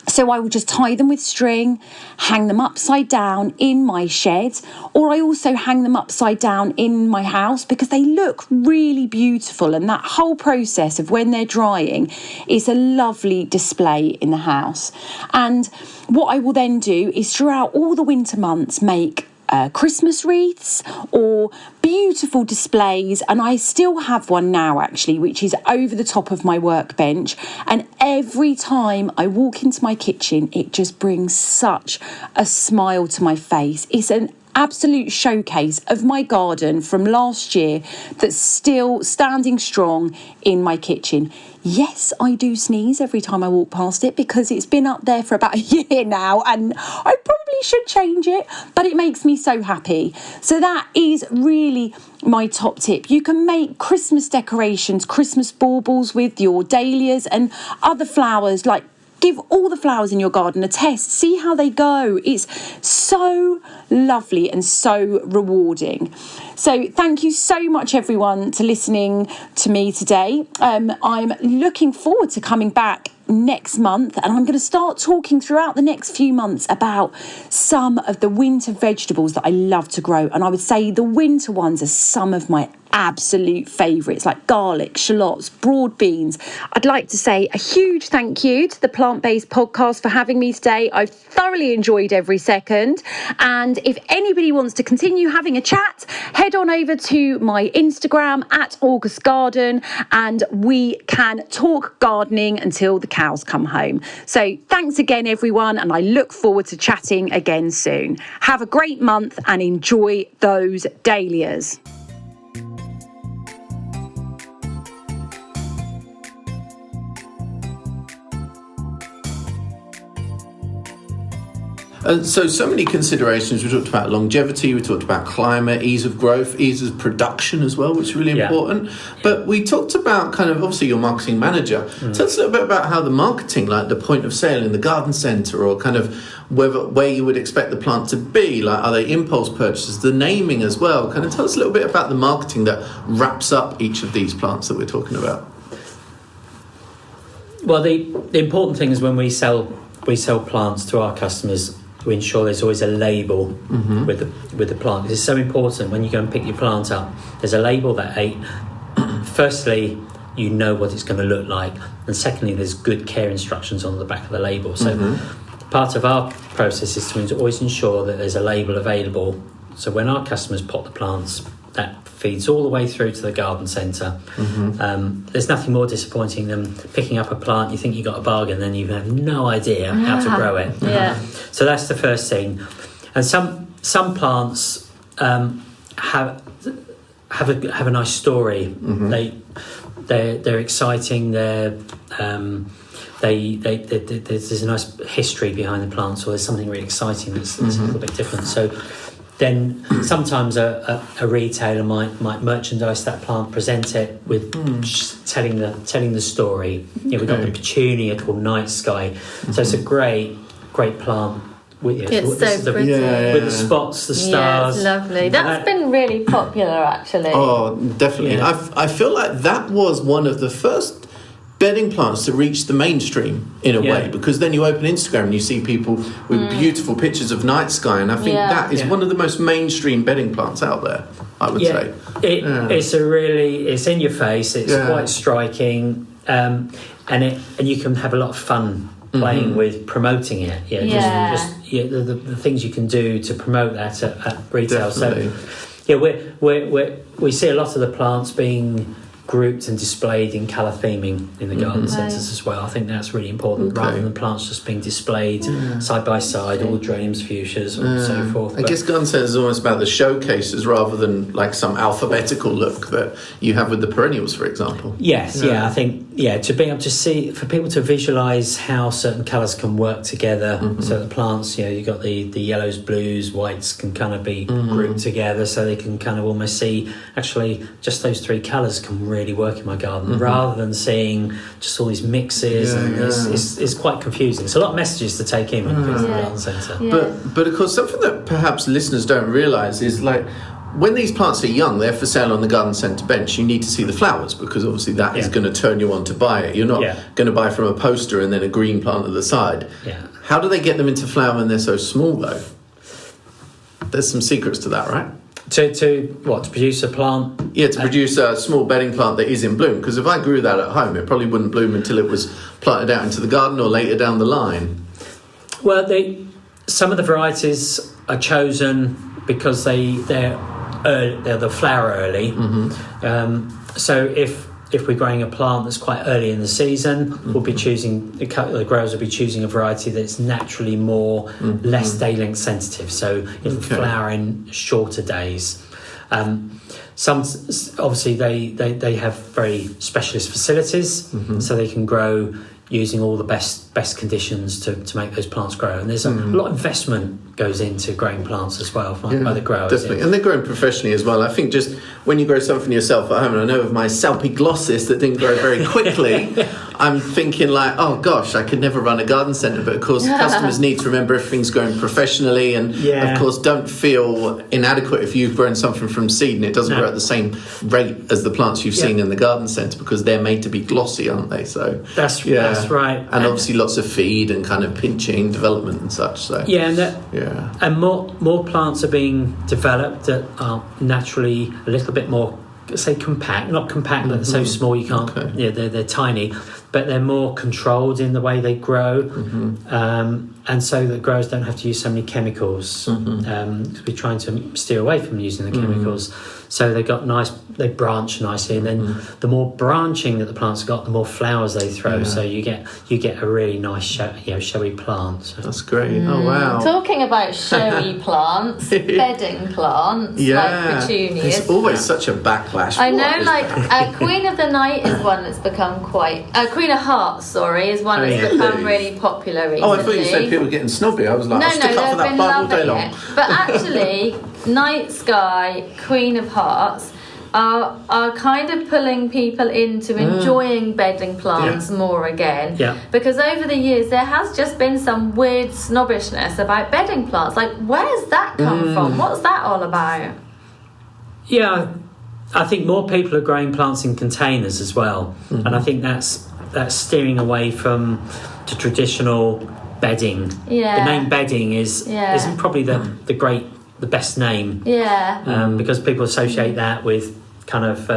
So I will just tie them with string, hang them upside down in my shed, or I also hang them upside down in my house because they look really beautiful, and that whole process of when they're drying is a lovely display in the house. And what I will then do is throughout all the winter months make Christmas wreaths or beautiful displays, and I still have one now actually, which is over the top of my workbench, and every time I walk into my kitchen it just brings such a smile to my face. It's an absolute showcase of my garden from last year that's still standing strong in my kitchen. Yes, I do sneeze every time I walk past it because it's been up there for about a year now, and I probably should change it, but it makes me so happy. So that is really my top tip. You can make Christmas decorations, Christmas baubles with your dahlias and other flowers. Like, give all the flowers in your garden a test. See how they go. It's so lovely and so rewarding. So thank you so much, everyone, to listening to me today. I'm looking forward to coming back next month, and I'm going to start talking throughout the next few months about some of the winter vegetables that I love to grow. And I would say the winter ones are some of my absolute favourites, like garlic, shallots, broad beans. I'd like to say a huge thank you to the Plant-Based Podcast for having me today. I've thoroughly enjoyed every second, and if anybody wants to continue having a chat, head on over to my Instagram at August Garden, and we can talk gardening until the cows come home. So thanks again, everyone, and I look forward to chatting again soon. Have a great month and enjoy those dahlias. So many considerations. We talked about longevity, we talked about climate, ease of growth, ease of production as well, which is really important. But we talked about kind of, obviously, your marketing manager. Tell us a little bit about how the marketing, like the point of sale in the garden centre, or kind of where you would expect the plant to be, like are they impulse purchases, the naming as well. Kind of tell us a little bit about the marketing that wraps up each of these plants that we're talking about. Well, the important thing is when we sell plants to our customers, we ensure there's always a label with the plant. It's so important when you go and pick your plant up. There's a label that firstly, you know what it's going to look like, and secondly, there's good care instructions on the back of the label. So part of our process is to always ensure that there's a label available. So when our customers pot the plants, that feeds all the way through to the garden centre. There's nothing more disappointing than picking up a plant, you think you got a bargain, then you have no idea how to grow it. So that's the first thing. And some plants have a nice story. They're exciting. There's a nice history behind the plants, or there's something really exciting that's a little bit different. So then sometimes a retailer might merchandise that plant, present it with telling the story. We've got the petunia called Night Sky. So it's a great plant. It's so pretty. With the spots, the stars. Yeah, it's lovely. That's been really popular, actually. Oh, definitely. Yeah. I feel like that was one of the first bedding plants to reach the mainstream in a way, because then you open Instagram and you see people with beautiful pictures of night sky, and I think that is one of the most mainstream bedding plants out there, I would say. It's in your face, it's quite striking, and you can have a lot of fun playing with promoting it. The things you can do to promote that at retail. Definitely. So we see a lot of the plants being grouped and displayed in colour theming in the garden centres as well. I think that's really important, rather than plants just being displayed side by side, all geraniums, fuchsias, and so forth. I guess garden centres is almost about the showcases rather than like some alphabetical look that you have with the perennials, for example. Yes, I think to be able to see, for people to visualise how certain colours can work together. So the plants, you've got the yellows, blues, whites can kind of be grouped together, so they can kind of almost see actually just those three colours can really work in my garden, rather than seeing just all these mixes. It's quite confusing. It's a lot of messages to take in when you go to the garden centre. But of course, something that perhaps listeners don't realise is like, when these plants are young, they're for sale on the garden centre bench. You need to see the flowers, because obviously that is going to turn you on to buy it. You're not going to buy from a poster and then a green plant at the side. How do they get them into flower when they're so small, though? There's some secrets to that, right? To produce a plant? Yeah, to produce a small bedding plant that is in bloom. Because if I grew that at home, it probably wouldn't bloom until it was planted out into the garden or later down the line. Well, some of the varieties are chosen because they're the flower early. So if we're growing a plant that's quite early in the season, we'll be choosing, the growers will be choosing a variety that's naturally less day length sensitive, so it'll flower in shorter days. Some obviously they have very specialist facilities, so they can grow using all the best conditions to make those plants grow, and there's a lot of investment goes into growing plants as well by the growers. Definitely, and they're grown professionally as well. I think just when you grow something yourself at home, and I know of my Salpiglosis that didn't grow very quickly, I'm thinking like, oh gosh, I could never run a garden centre. But of course, customers need to remember everything's grown professionally, and of course, don't feel inadequate if you've grown something from seed and it doesn't grow at the same rate as the plants you've seen in the garden centre, because they're made to be glossy, aren't they? So that's right, and obviously lots of feed and kind of pinching, development and such. So and more plants are being developed that are naturally a little bit more, say, compact. Not compact, but so small you can't. They're tiny, but they're more controlled in the way they grow, and so that growers don't have to use so many chemicals. We're trying to steer away from using the chemicals. So they branch nicely, and then the more branching that the plants got, the more flowers they throw. So you get a really nice showy plant. So. That's great. Oh wow! Talking about showy plants, bedding plants like petunias. It's always such a backlash. I know, Queen of the Night is one that's become quite. Queen of Hearts, is one that's become really popular recently. Oh, I thought you said people were getting snobby. I was like, I'll stick up for that plant all day long. But actually, Night Sky, Queen of Hearts are kind of pulling people into enjoying bedding plants more again. Because over the years there has just been some weird snobbishness about bedding plants. Like, where's that come from? What's that all about? Yeah, I think more people are growing plants in containers as well, and I think that's steering away from the traditional bedding. The name bedding isn't probably the best name. Because people associate that with kind of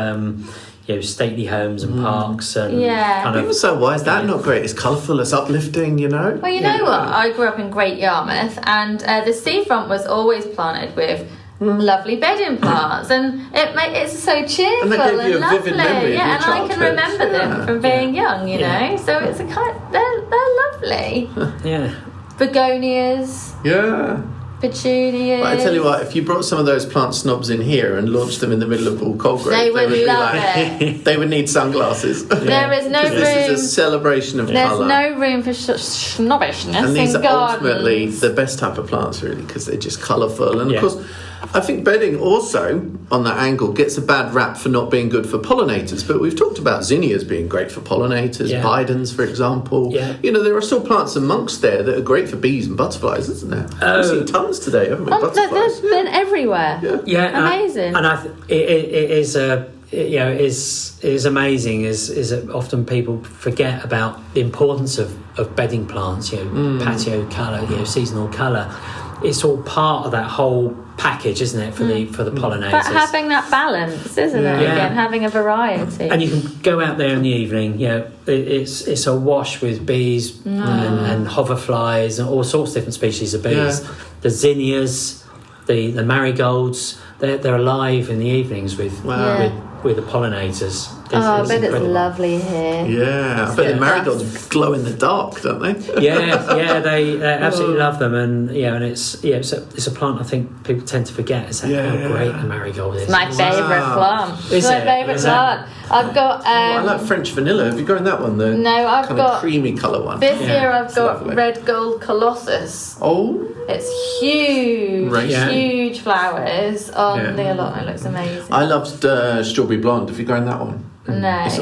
stately homes and parks and Even so, why is that not great? It's colourful, it's uplifting, Well, you know what? I grew up in Great Yarmouth, and the seafront was always planted with lovely bedding plants, and it's so cheerful and and you a vivid lovely. memory of your And I can childhood. remember them from being young, you know. So it's they're lovely. yeah. Begonias, petunias. But I tell you what, if you brought some of those plant snobs in here and launched them in the middle of all Colegrave, They would be love it. They would need sunglasses. There is no room. This is a celebration of There's colour. no room for snobbishness And these in are gardens. ultimately the best type of plants, really, because they're just colourful. And of Yeah. course, I think bedding also, on that angle, gets a bad rap for not being good for pollinators. But we've talked about zinnias being great for pollinators, bidens, for example. Yeah. There are still plants amongst there that are great for bees and butterflies, isn't there? We've seen tons today, haven't we? Butterflies. They've been everywhere. Yeah, Amazing. It is is amazing. Is that often people forget about the importance of bedding plants. Patio colour, seasonal colour. It's all part of that whole package, isn't it, for the pollinators? But having that balance, isn't it? Yeah. Again, having a variety. And you can go out there in the evening. It's awash with bees and hoverflies and all sorts of different species of bees. Yeah. The zinnias, the marigolds, they're alive in the evenings with the pollinators. I bet it's lovely here. Yeah, I bet the marigolds glow in the dark, don't they? They absolutely love them, and it's a plant I think people tend to forget is how great the marigold is. My favourite plant. Is my it? favourite Is plant. I've got. I like French vanilla. Have you grown that one? The No, I've kind got of creamy colour one. This year I've got lovely. red gold colossus. Oh, It's huge, Right. Yeah. huge flowers on the allotment. It looks amazing. I loved strawberry blonde. Have you grown that one? No. It's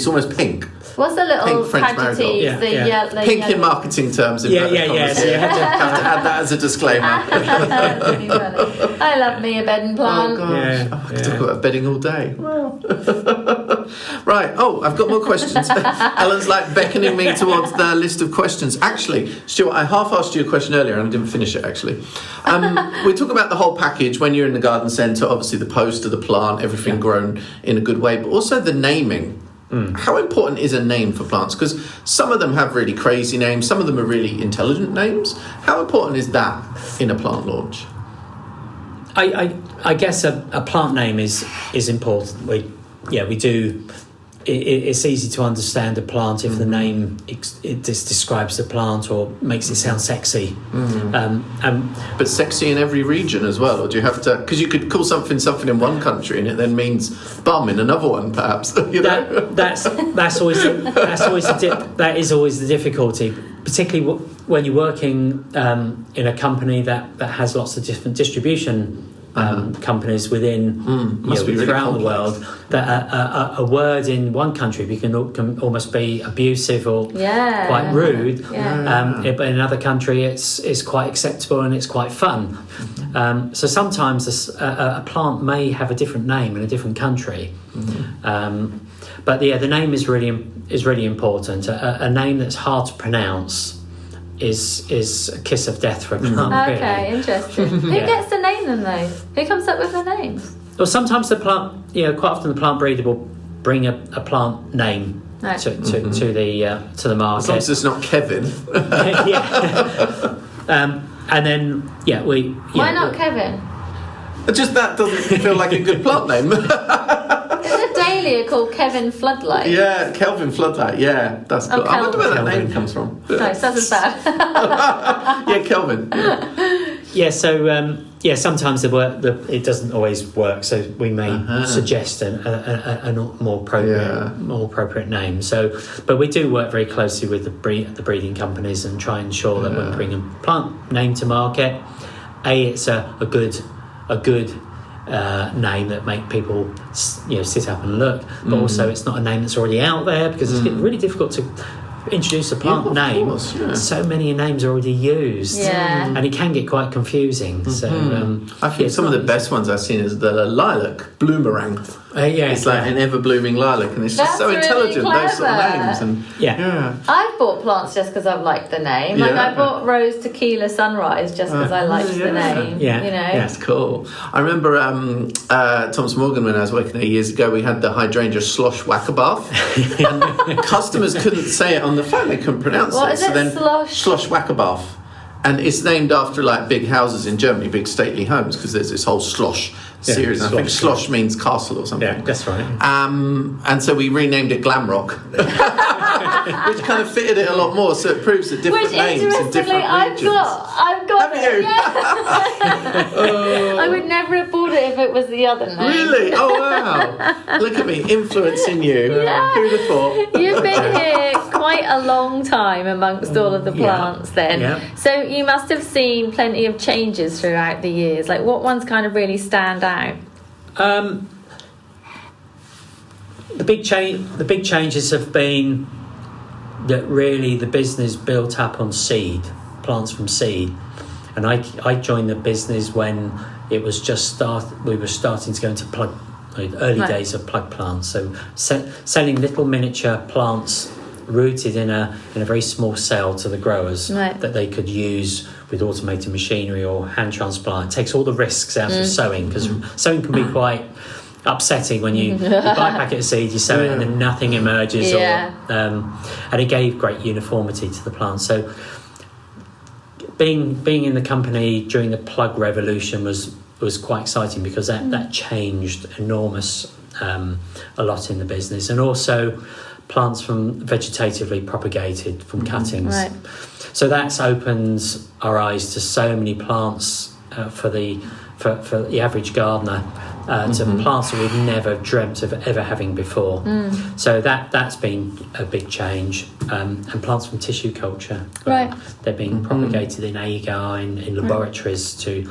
almost pink. What's the little Pink French adjectives? marigold. The yellow. Pink in marketing terms. In Yeah. commas. So you have to Have to add that as a disclaimer. That's really funny. I love me a bedding plant. Oh gosh, I could talk about bedding all day. Wow. Right. Oh, I've got more questions. Ellen's like beckoning me towards the list of questions. Actually, Stuart, I half asked you a question earlier and I didn't finish it. Actually, we talk about the whole package when you're in the garden centre. Obviously, the post of the plant, everything grown in a good way, but also the naming. How important is a name for plants? Because some of them have really crazy names, some of them are really intelligent names. How important is that in a plant launch? I guess a plant name is important. We do. It's easy to understand a plant if the name it just describes the plant or makes it sound sexy. But sexy in every region as well, or do you have to? Because you could call something in one country and it then means bum in another one, perhaps. That's always that is always the difficulty, particularly when you're working in a company that has lots of different distribution. Companies within really throughout the complex. world, that a word in one country can almost be abusive or quite rude, but in another country it's quite acceptable and it's quite fun. So sometimes a plant may have a different name in a different country, but the name is really important. A name that's hard to pronounce is a kiss of death for a plant. Okay, really. interesting. Who gets to name them though? Who comes up with the names? Well, sometimes the plant, quite often the plant breeder will bring a plant name to the market. As long as it's not Kevin. And then Why not Kevin? Just that doesn't feel like a good plant name. Isn't a dahlia called Kevin Floodlight? Yeah, Kelvin Floodlight. Yeah, that's cool. I wonder where that Kelvin. name comes from. No, that's as bad. Yeah, Kelvin. Yeah. So sometimes it doesn't always work. So we may suggest a more appropriate name. So, but we do work very closely with the breeding companies and try and ensure that when we bring a plant name to market, it's a good name that make people sit up and look, but also it's not a name that's already out there, because it's really difficult to introduce a plant name. Course, yeah. So many names are already used, Yeah. and it can get quite confusing. So I think some of the best ones I've seen is the lilac bloomerang. It's like an ever-blooming lilac, and it's just That's so intelligent, really those sort of clever. names. And I've bought plants just because I've liked the name. Like I bought Rose Tequila Sunrise just because I liked the name. Yeah. You know? That's cool. I remember Thomas Morgan, when I was working there years ago, we had the hydrangea slosh wackerbath. And customers couldn't say it on the phone, they couldn't pronounce What it. is it? Slosh wackerbath. And it's named after like big houses in Germany, big stately homes, because there's this whole slosh series. And I think slosh means castle or something. Yeah, that's right. And so we renamed it Glamrock, which kind of fitted it a lot more. So it proves that different names in different regions. I've got Have it. you? Yeah. I would never have bought it if it was the other name. Really? Oh wow! Look at me influencing you. Yeah. Who'd have thought? You've been here quite a long time amongst all of the plants then. Yeah. So you must have seen plenty of changes throughout the years. Like what ones kind of really stand out? The big changes have been that really the business built up on seed, plants from seed. And I joined the business when it was just we were starting to go into early days of plug plants. So selling little miniature plants rooted in a very small cell to the growers that they could use with automated machinery or hand transplant. It takes all the risks out of sowing, because sowing can be quite upsetting when you buy a packet of seed, you sow it and then nothing emerges, and it gave great uniformity to the plant. So being in the company during the plug revolution was quite exciting, because that changed a lot in the business. And also plants from vegetatively propagated from cuttings. Right. So that's opened our eyes to so many plants for the average gardener, to plants that we've never dreamt of ever having before. So that's been a big change. And plants from tissue culture, they're being propagated in agar in laboratories to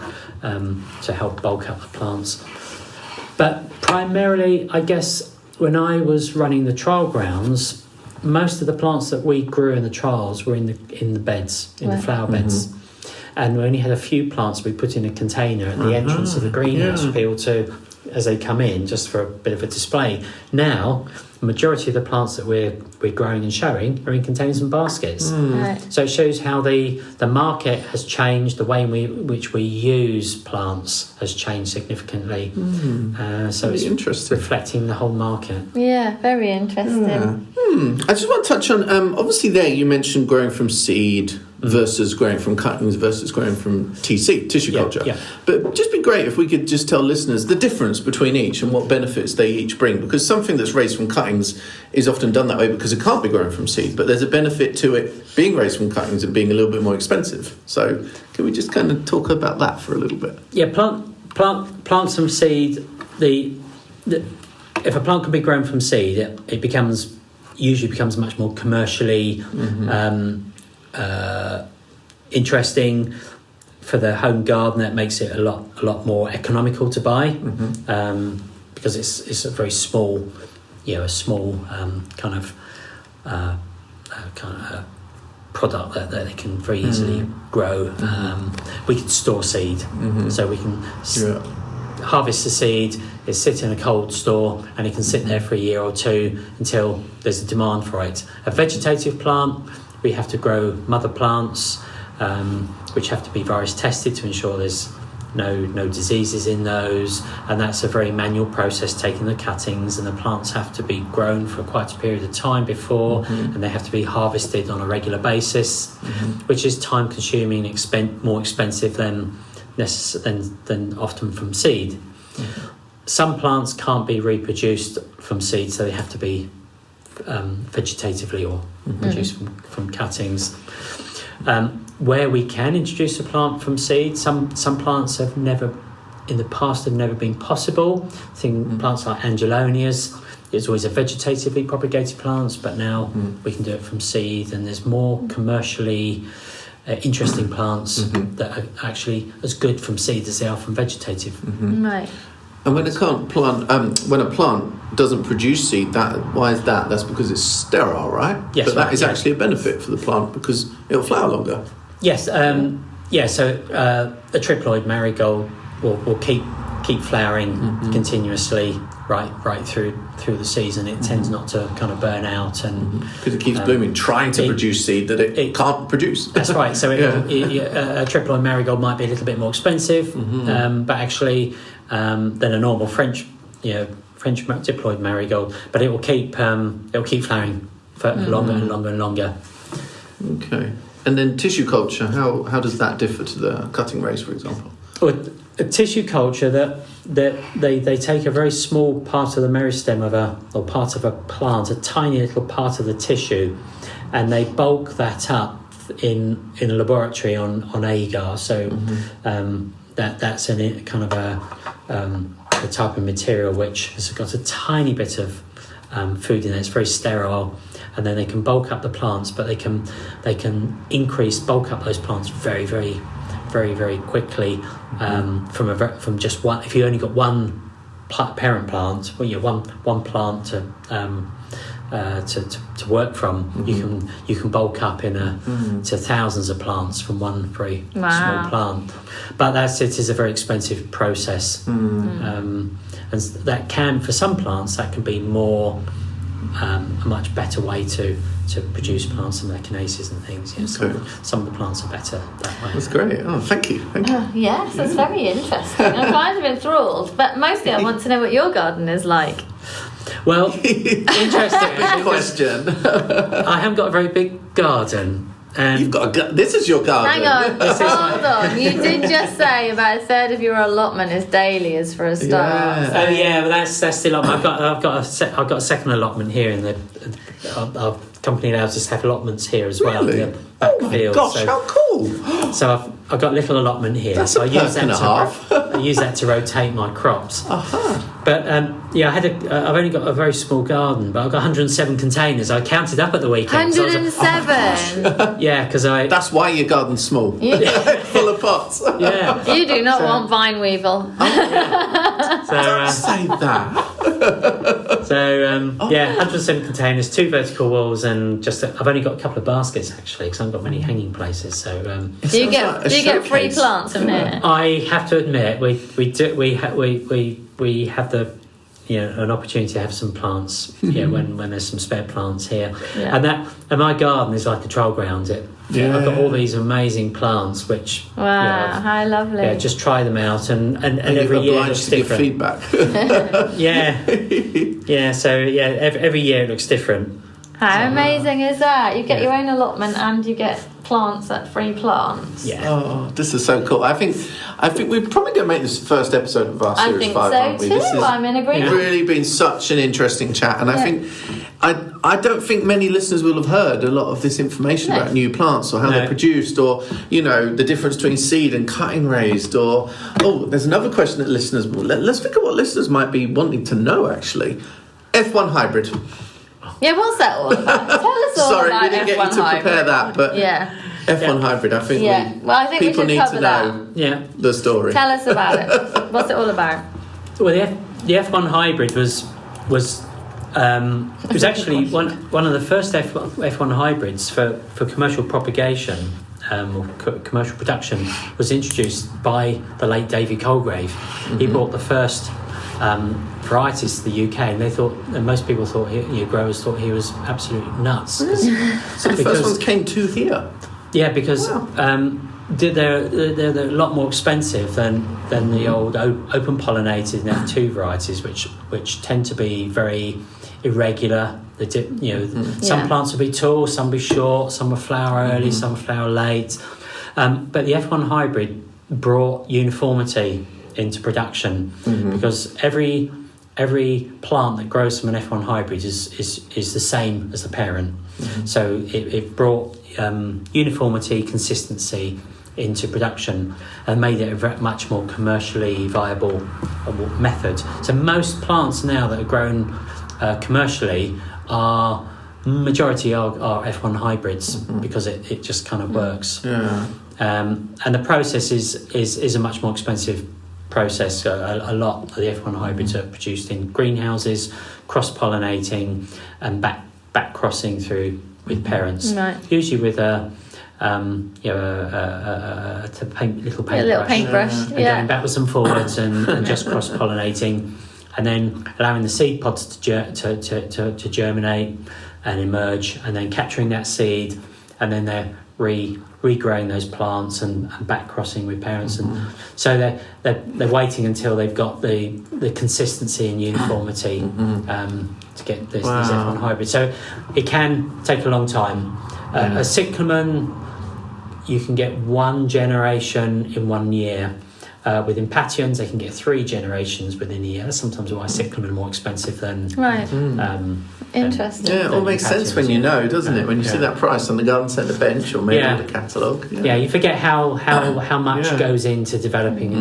help bulk up the plants. But primarily, I guess, when I was running the trial grounds, most of the plants that we grew in the trials were in the beds, in the flower beds. And we only had a few plants we put in a container at the entrance of the greenhouse for people to, as they come in, just for a bit of a display. Now, the majority of the plants that we're growing and showing are in containers and baskets. So it shows how the market has changed, the way in which we use plants has changed significantly. So it's interesting, reflecting the whole market. Yeah, very interesting. I just want to touch on, obviously there you mentioned growing from seed versus growing from cuttings versus growing from tissue culture. Yeah. But it'd just be great if we could just tell listeners the difference between each and what benefits they each bring, because something that's raised from cuttings is often done that way because it can't be grown from seed, but there's a benefit to it being raised from cuttings and being a little bit more expensive. So can we just kind of talk about that for a little bit? Yeah, plants from seed, if a plant can be grown from seed, it usually becomes much more commercially interesting for the home gardener. It makes it a lot more economical to buy, because it's a very small, kind of product that they can very easily grow. We can store seed, so we can harvest the seed. It sits in a cold store and it can sit there for a year or two until there's a demand for it. A vegetative plant, we have to grow mother plants, which have to be virus tested to ensure there's no diseases in those, and that's a very manual process, taking the cuttings, and the plants have to be grown for quite a period of time before, and they have to be harvested on a regular basis, which is time consuming and more expensive than often from seed. Some plants can't be reproduced from seed, so they have to be vegetatively or produced from cuttings. Where we can introduce a plant from seed, some plants have never been possible. Plants like Angelonias, it's always a vegetatively propagated plants, but now we can do it from seed, and there's more commercially interesting plants that are actually as good from seed as they are from vegetative. Right. And when a plant doesn't produce seed, why is that? That's because it's sterile, right? Yes, but that is actually a benefit for the plant because it'll flower longer. Yes. So a Triploid Marigold will keep flowering continuously right through the season. It tends not to kind of burn out, and because it keeps blooming, trying to produce seed that it can't produce. That's right. So a Triploid Marigold might be a little bit more expensive, but actually than a normal French Triploid Marigold. But it will keep flowering for longer and longer and longer. Okay. And then tissue culture, how does that differ to the cutting race, for example? Well, a tissue culture that they take a very small part of the meristem or part of a plant, a tiny little part of the tissue, and they bulk that up in a laboratory on agar. So that's a kind of a type of material which has got a tiny bit of food in it. It's very sterile. And then they can bulk up the plants, but they can bulk up those plants very, very, very, very quickly from just one. If you only got one parent plant, well, one plant to work from, you can bulk up to thousands of plants from one very small plant. But it is a very expensive process, and that can, for some plants, that can be more. A much better way to produce plants and echinaceas and things. Some of the plants are better that way. That's great. Oh, thank you. Yes, that's very interesting. I'm kind of enthralled, but mostly I want to know what your garden is like. Well, interesting big question. I haven't got a very big garden. You've got this is your garden. Hang on, hold on. You did just say about a third of your allotment is dahlias for a start. Yeah. So. Oh yeah, well that's the allotment. I've got a second allotment here in our company allows us to have allotments here as well. Really? In the back field. Gosh, So, how cool! so I've got a little allotment here. That's so a perk and a half. I use that to rotate my crops. But I've only got a very small garden, but I've got 107 containers. I counted up at the weekend. 107. Yeah, because That's why your garden's small, full of pots. Yeah. You do not want vine weevil. So Say that. 107 containers, 2 vertical walls, and I've only got a couple of baskets actually, because I haven't got many hanging places. So do you get free plants from here? I have to admit, we have the an opportunity to have some plants when there's some spare plants here, and my garden is like a trial ground. I've got all these amazing plants which how lovely. Yeah, just try them out and every year it looks different. Give feedback. Every year it looks different. How amazing is that? You get your own allotment and you get plants at free plants. Yeah. Oh, this is so cool. I think we're probably going to make this the first episode of our series 5, aren't we? I think so This too. I'm in agreement. It's really been such an interesting chat, and I think I don't think many listeners will have heard a lot of this information about new plants or how they're produced, or the difference between seed and cutting raised, or there's another question that listeners will. Let's think of what listeners might be wanting to know. Actually, F1 hybrid. Yeah, what's that all about? Tell us all Sorry, about we didn't get you to prepare that, but F1 hybrid. I think people need to know the story. Tell us about it. What's it all about? Well, the F1 hybrid was actually one of the first F1 hybrids for commercial propagation or commercial production was introduced by the late David Colegrave. He brought the first varieties to the UK, and most people thought growers thought he was absolutely nuts. So the first ones came to here. Yeah, because they're a lot more expensive than the old open pollinated F2 varieties, which tend to be very irregular. Some plants will be tall, some will be short, some will flower early, some will flower late. But the F1 hybrid brought uniformity into production because every plant that grows from an F1 hybrid is the same as the parent. So it brought uniformity, consistency into production and made it a very much more commercially viable method. So most plants now that are grown commercially majority are F1 hybrids because it just kind of works. And the process is a much more expensive process. A lot of the F1 hybrids are produced in greenhouses, cross-pollinating and back crossing through with parents, usually with a little paintbrush, paintbrush, and going backwards and forwards and just cross-pollinating and then allowing the seed pods to germinate and emerge, and then capturing that seed, and then they're regrowing those plants and back crossing with parents, and so they're waiting until they've got the consistency and uniformity to get these F1 hybrids. So it can take a long time. A cyclamen, you can get 1 generation in 1 year. With impatiens, they can get 3 generations within a year. That's sometimes why cyclamen are more expensive than Interesting. Yeah, it all makes sense when you know, doesn't it? When you see that price on the garden centre bench or maybe on the catalogue. Yeah, you forget how much goes into developing a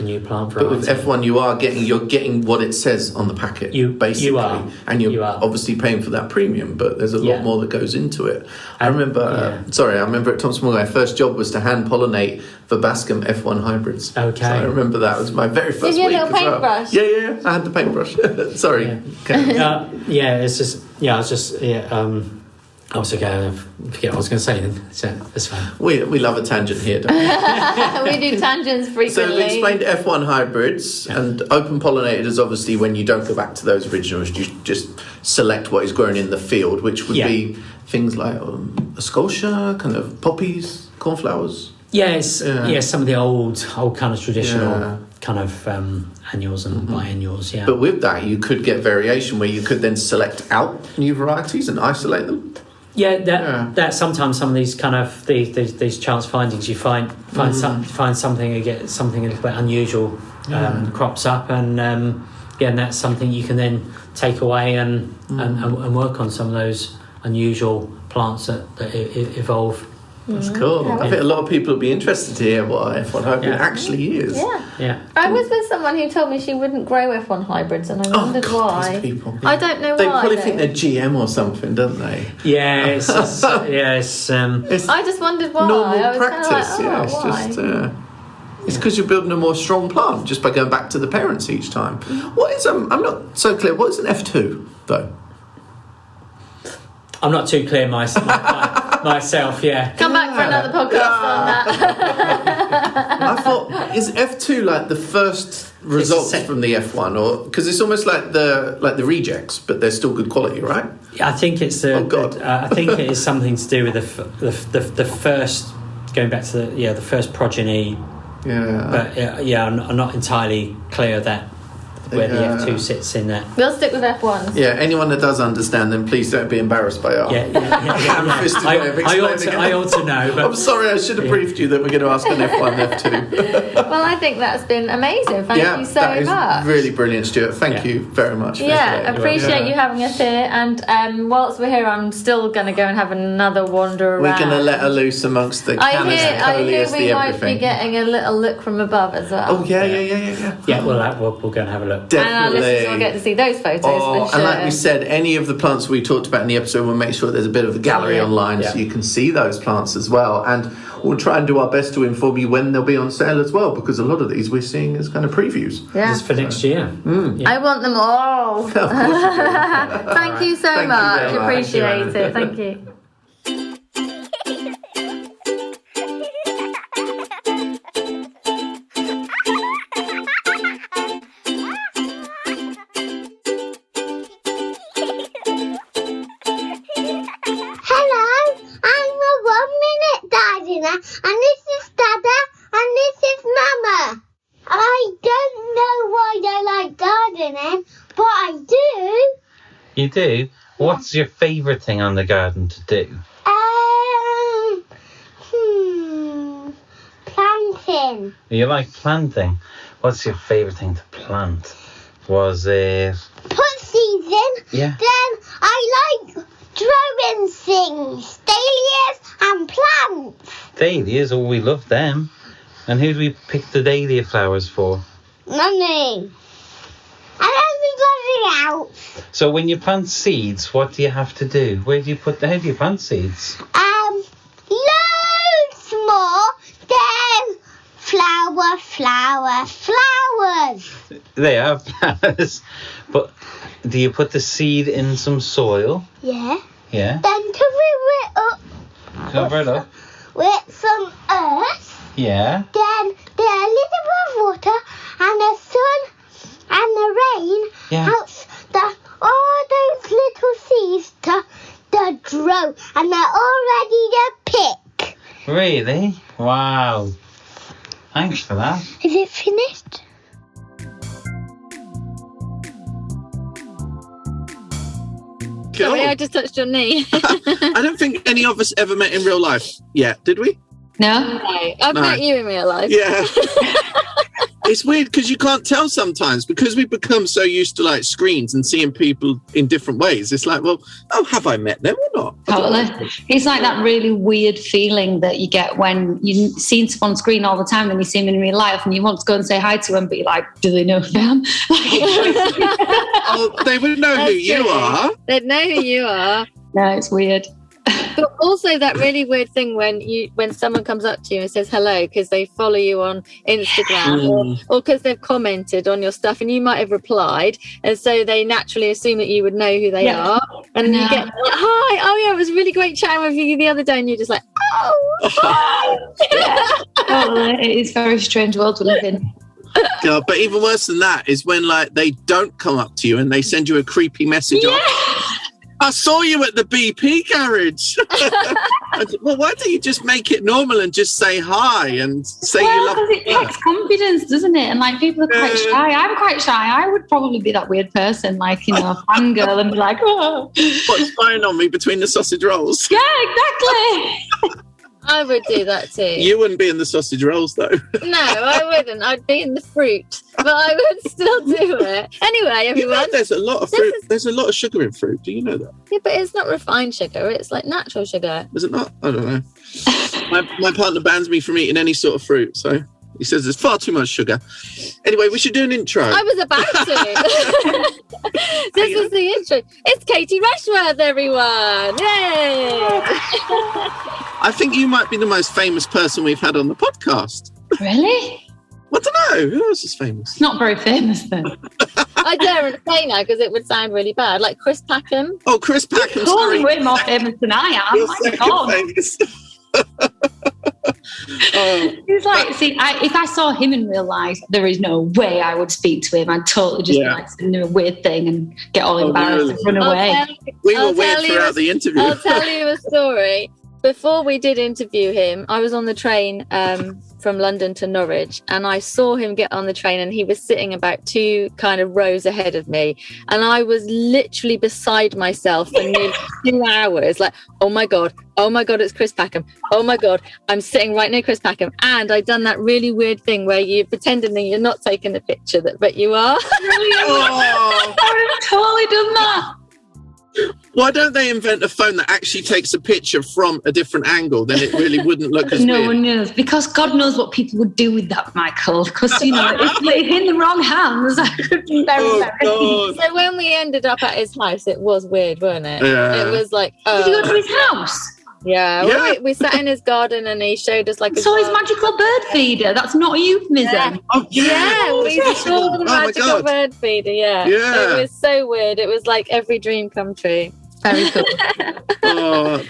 new plant variety. But with F1, you're getting what it says on the packet, basically. You are. And you're obviously paying for that premium, but there's a lot more that goes into it. I remember at Thompson Morgan, my first job was to hand pollinate Verbascum F1 hybrids. Okay. So I remember that. It was my very first week. Did you have a little paintbrush? Well. Yeah, I had the paintbrush. Sorry. Yeah. I was okay. I forget what I was going to say then. So that's fine. We love a tangent here, don't we? We do tangents frequently. So we've explained F1 hybrids, and open pollinated is obviously when you don't go back to those originals, you just select what is grown in the field, which would be things like a scotia, kind of poppies, cornflowers. Yes, some of the old kind of traditional kind of annuals and biennials. Yeah, but with that, you could get variation where you could then select out new varieties and isolate them. That sometimes some of these kind of these chance findings, you find something, you get something a little bit unusual crops up, and that's something you can then take away and work on some of those unusual plants that evolve. That's cool. I think a lot of people will be interested to hear what F1 hybrid actually is. Yeah. I was with someone who told me she wouldn't grow F1 hybrids, and I wondered why. These people. I don't know they why. They probably think they're GM or something, don't they? Yeah, it's I just wondered why. Normal practice. Why? It's because you're building a more strong plant just by going back to the parents each time. What is I'm not so clear. What is an F2 though? I'm not too clear myself. Yeah. Come back for another podcast on that. I thought, is F2 like the first results from the F1, or because it's almost like the rejects, but they're still good quality, right? I think it's I think it is something to do with the first, going back to the first progeny. Yeah. But I'm not entirely clear that where the F2 sits in that. We'll stick with F1s. Yeah, anyone that does understand, then please don't be embarrassed by our ham-fisted way of explaining it. I ought to know. But I'm sorry, I should have briefed you that we're going to ask an F1 F2. Well, I think that's been amazing. Thank you so much. That is really brilliant, Stuart. Thank you very much. Appreciate you having us here. And whilst we're here, I'm still going to go and have another wander around. We're going to let her loose amongst the I hear we might be getting a little look from above as well. Oh, yeah. Yeah, we'll go and have a look. Definitely. And our listeners will get to see those photos for sure. And like we said, any of the plants we talked about in the episode, we'll make sure there's a bit of a gallery online so you can see those plants as well. And we'll try and do our best to inform you when they'll be on sale as well, because a lot of these we're seeing as kind of previews. Yeah. Just for next year. I want them all. Of course you do. Thank you so much. Appreciate it. Thank you. And this is Dada, and this is Mama. I don't know why I like gardening, but I do. You do? What's your favourite thing on the garden to do? Planting. You like planting? What's your favourite thing to plant? Was it... Put seeds in. Yeah. Then I like drawing things, dahlias and plants. Dahlias? Oh, we love them. And who do we pick the dahlia flowers for? Mummy. And everybody else. So when you plant seeds, what do you have to do? How do you plant seeds? Loads more than flowers. They are flowers. But do you put the seed in some soil? Yeah. Yeah. Then Cover it up. With some earth. Yeah. Then a little bit of water and the sun and the rain helps all those little seeds to grow, and they're all ready to pick. Really? Wow. Thanks for that. Is it finished? Cool. Sorry, I just touched your knee. I don't think any of us ever met in real life yet, did we? No, I've met you in real life. Yeah. It's weird because you can't tell sometimes because we've become so used to like screens and seeing people in different ways. It's like, well, have I met them or not? Totally. It's like that really weird feeling that you get when you see someone on screen all the time and you see them in real life and you want to go and say hi to them, but you're like, do they know who I am? Oh, they would know who you are. They'd know who you are. No, it's weird. But also that really weird thing when someone comes up to you and says hello because they follow you on Instagram or because they've commented on your stuff and you might have replied, and so they naturally assume that you would know who they are, and you get hi, oh yeah, it was really great chatting with you the other day, and you're just like, oh hi. Totally. It is a very strange world to live in. God, but even worse than that is when like they don't come up to you and they send you a creepy message. I saw you at the BP garage. Well, why don't you just make it normal and just say hi and say you love it takes confidence, doesn't it? And like people are quite shy. I'm quite shy. I would probably be that weird person, like, you know, a fangirl and be like, oh. What's spying on me between the sausage rolls? Yeah, exactly. I would do that too. You wouldn't be in the sausage rolls though. No, I wouldn't. I'd be in the fruit, but I would still do it. Anyway, everyone. You know, there's a lot of fruit. There's a lot of sugar in fruit. Do you know that? Yeah, but it's not refined sugar. It's like natural sugar. Is it not? I don't know. My partner bans me from eating any sort of fruit, so he says there's far too much sugar. Anyway, we should do an intro. I was about to. This is the intro. It's Katie Rushwood, everyone. Yay! I think you might be the most famous person we've had on the podcast. Really? I don't know. Who else is famous? Not very famous then. I daren't say now because it would sound really bad. Like Chris Packham. Oh, Chris Packham. You're way more famous than I am. You're My God. famous. He's like, see, if I saw him in real life, there is no way I would speak to him. I'd totally just be like send him a weird thing and get all embarrassed and run away. We were weird throughout the interview. I'll tell you a story. Before we did interview him, I was on the train from London to Norwich, and I saw him get on the train, and he was sitting about 2 kind of rows ahead of me, and I was literally beside myself for nearly 2 hours, like, oh my god, it's Chris Packham, oh my god, I'm sitting right near Chris Packham. And I'd done that really weird thing where you're pretending that you're not taking the picture, but you are. I would have totally done that. Why don't they invent a phone that actually takes a picture from a different angle? Then it really wouldn't look as no weird. one knows, because God knows what people would do with that, Michael. Because, you know, if in the wrong hands, I could be very God. So when we ended up at his house, it was weird, wasn't it? Yeah. It was like, Did you go to his house? Yeah. Well, we sat in his garden and he showed us like his magical bird feeder. That's not a euphemism. Yeah. Oh, We saw the magical bird feeder. Yeah. It was so weird. It was like every dream come true. Very cool.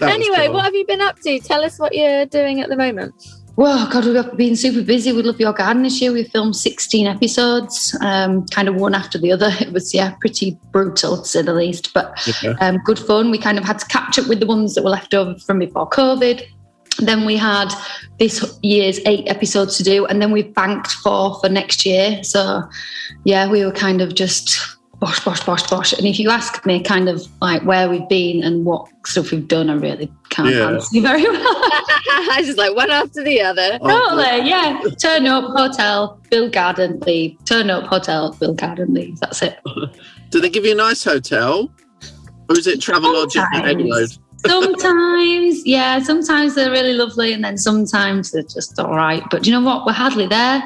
Anyway, what have you been up to? Tell us what you're doing at the moment. Well, God, we've been super busy with Love Your Garden this year. We filmed 16 episodes, kind of one after the other. It was, pretty brutal, to say the least, but good fun. We kind of had to catch up with the ones that were left over from before COVID. Then we had this year's 8 episodes to do, and then we banked 4 for next year. So, we were kind of just bosh. And if you ask me kind of like where we've been and what stuff we've done, I really can't answer you very well. I just like one after the other. Totally, Turn up, hotel, build garden, leave. Turn up, hotel, build garden, leave. That's it. Do they give you a nice hotel? Or is it Travelodge at Egload? Sometimes they're really lovely, and then sometimes they're just all right. But do you know what? We're hardly there.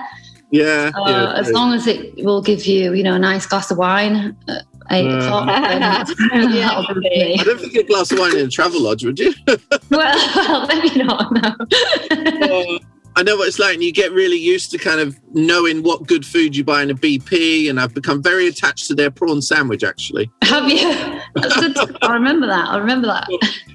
As long as it will give you, a nice glass of wine at 8 o'clock. That'll be me. I don't think a glass of wine in a Travelodge, would you? well, maybe not. No. I know what it's like, and you get really used to kind of knowing what good food you buy in a BP, and I've become very attached to their prawn sandwich, actually. Have you? That's good. I remember that.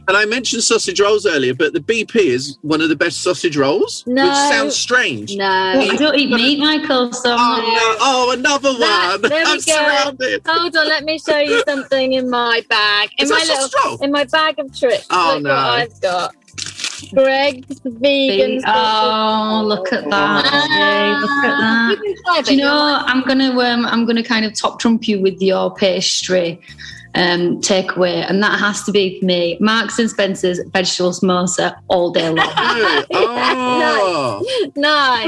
And I mentioned sausage rolls earlier, but the BP is one of the best sausage rolls, which sounds strange. No. I don't eat meat, Michael, so another one. There we I'm go. surrounded. Hold on, let me show you something in my bag. In my bag of tricks. Look what I've got. Greg's vegan. Oh, look at that! Look at that. Do you know? I'm gonna kind of top trump you with your pastry takeaway, and that has to be for me. Marks and Spencer's vegetable samosa all day long. Nice.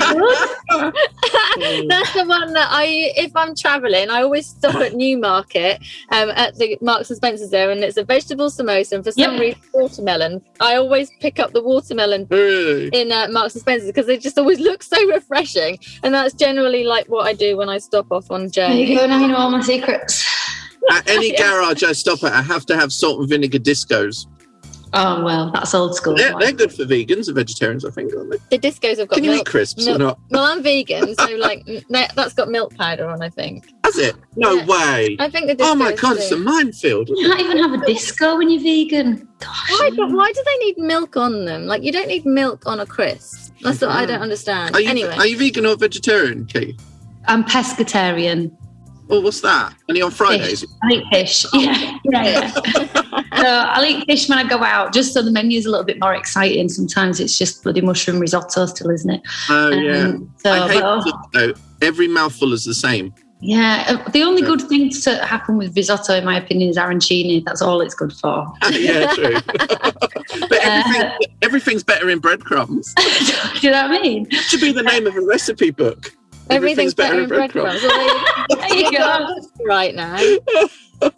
That's the one that if I'm travelling, I always stop at Newmarket at the Marks and Spencer's there, and it's a vegetable samosa, and for some reason watermelon. I always pick up the watermelon in Marks and Spencer's because they just always look so refreshing, and that's generally like what I do when I stop off on journey. There you go, now you know all my secrets. At any garage I stop at, I have to have salt and vinegar discos. Oh, well, that's old school. They're good for vegans and vegetarians, I think, aren't they? The discos have got Can you eat crisps or not? Well, I'm vegan, so that's got milk powder on, I think. Has it? No way. I think the discos. Oh my God, it's a minefield. You can't even have a disco when you're vegan. Gosh. Why do they need milk on them? Like, you don't need milk on a crisp. That's what I don't understand. Anyway. Are you vegan or vegetarian, Kate? I'm pescatarian. Oh, what's that? Only on Fridays? Fish. I eat fish. Yeah. So I'll eat fish when I go out, just so the menu's a little bit more exciting. Sometimes it's just bloody mushroom risotto still, isn't it? Oh, yeah. I hate risotto. Every mouthful is the same. Yeah. The only good thing to happen with risotto, in my opinion, is arancini. That's all it's good for. Yeah, true. But everything's better in breadcrumbs. Do you know what I mean? It should be the name of a recipe book. Everything's better in breadcrumbs. There you go. Right now.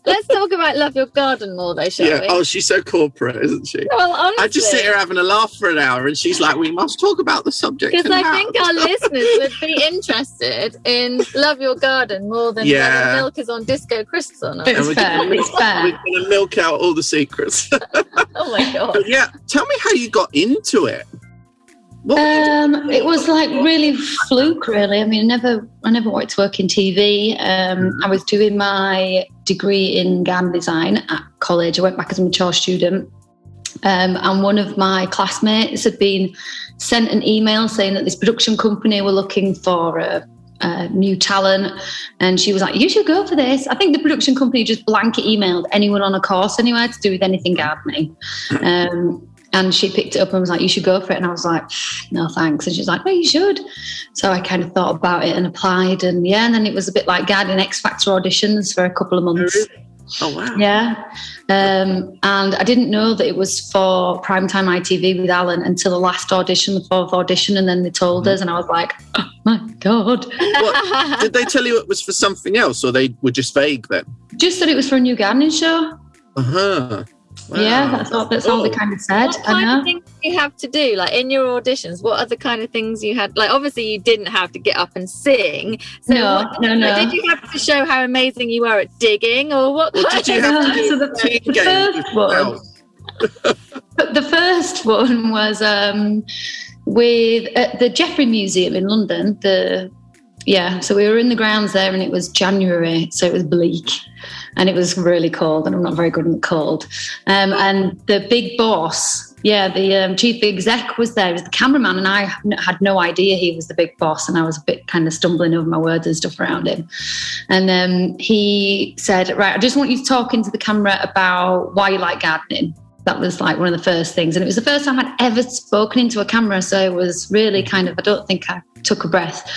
Let's talk about Love Your Garden more, though, shall we? Oh, she's so corporate, isn't she? Well, honestly, I just sit here having a laugh for an hour, and she's like, "We must talk about the subject." Because I think our listeners would be interested in Love Your Garden more than whether milk is on disco crisps or not. It's fair. We're going to milk out all the secrets. Oh my God! But yeah, tell me how you got into it. It was like really fluke, really. I mean, I never wanted to work in TV. I was doing my degree in garden design at college. I went back as a mature student. And one of my classmates had been sent an email saying that this production company were looking for a new talent. And she was like, you should go for this. I think the production company just blanket emailed anyone on a course anywhere to do with anything gardening. And she picked it up and was like, you should go for it. And I was like, no, thanks. And she's like, no, you should. So I kind of thought about it and applied. And then it was a bit like Garden X Factor auditions for a couple of months. Oh, wow. Yeah. And I didn't know that it was for primetime ITV with Alan until the last audition, the fourth audition. And then they told us, and I was like, oh, my God. What, did they tell you it was for something else, or they were just vague then? Just that it was for a new gardening show. Uh-huh. Wow. Yeah, that's all they kind of said. What kind of things do you have to do? Like in your auditions, what are the kind of things you had? Like obviously you didn't have to get up and sing. So no. Did you have to show how amazing you were at digging, or what? Did you have to do the first one? The first one was with at the Jeffrey Museum in London. So we were in the grounds there, and it was January, so it was bleak. And it was really cold, and I'm not very good in the cold. And the big boss, the chief exec was there. He was the cameraman, and I had no idea he was the big boss, and I was a bit kind of stumbling over my words and stuff around him. And he said, right, I just want you to talk into the camera about why you like gardening. That was like one of the first things. And it was the first time I'd ever spoken into a camera, so it was really kind of, I don't think I took a breath.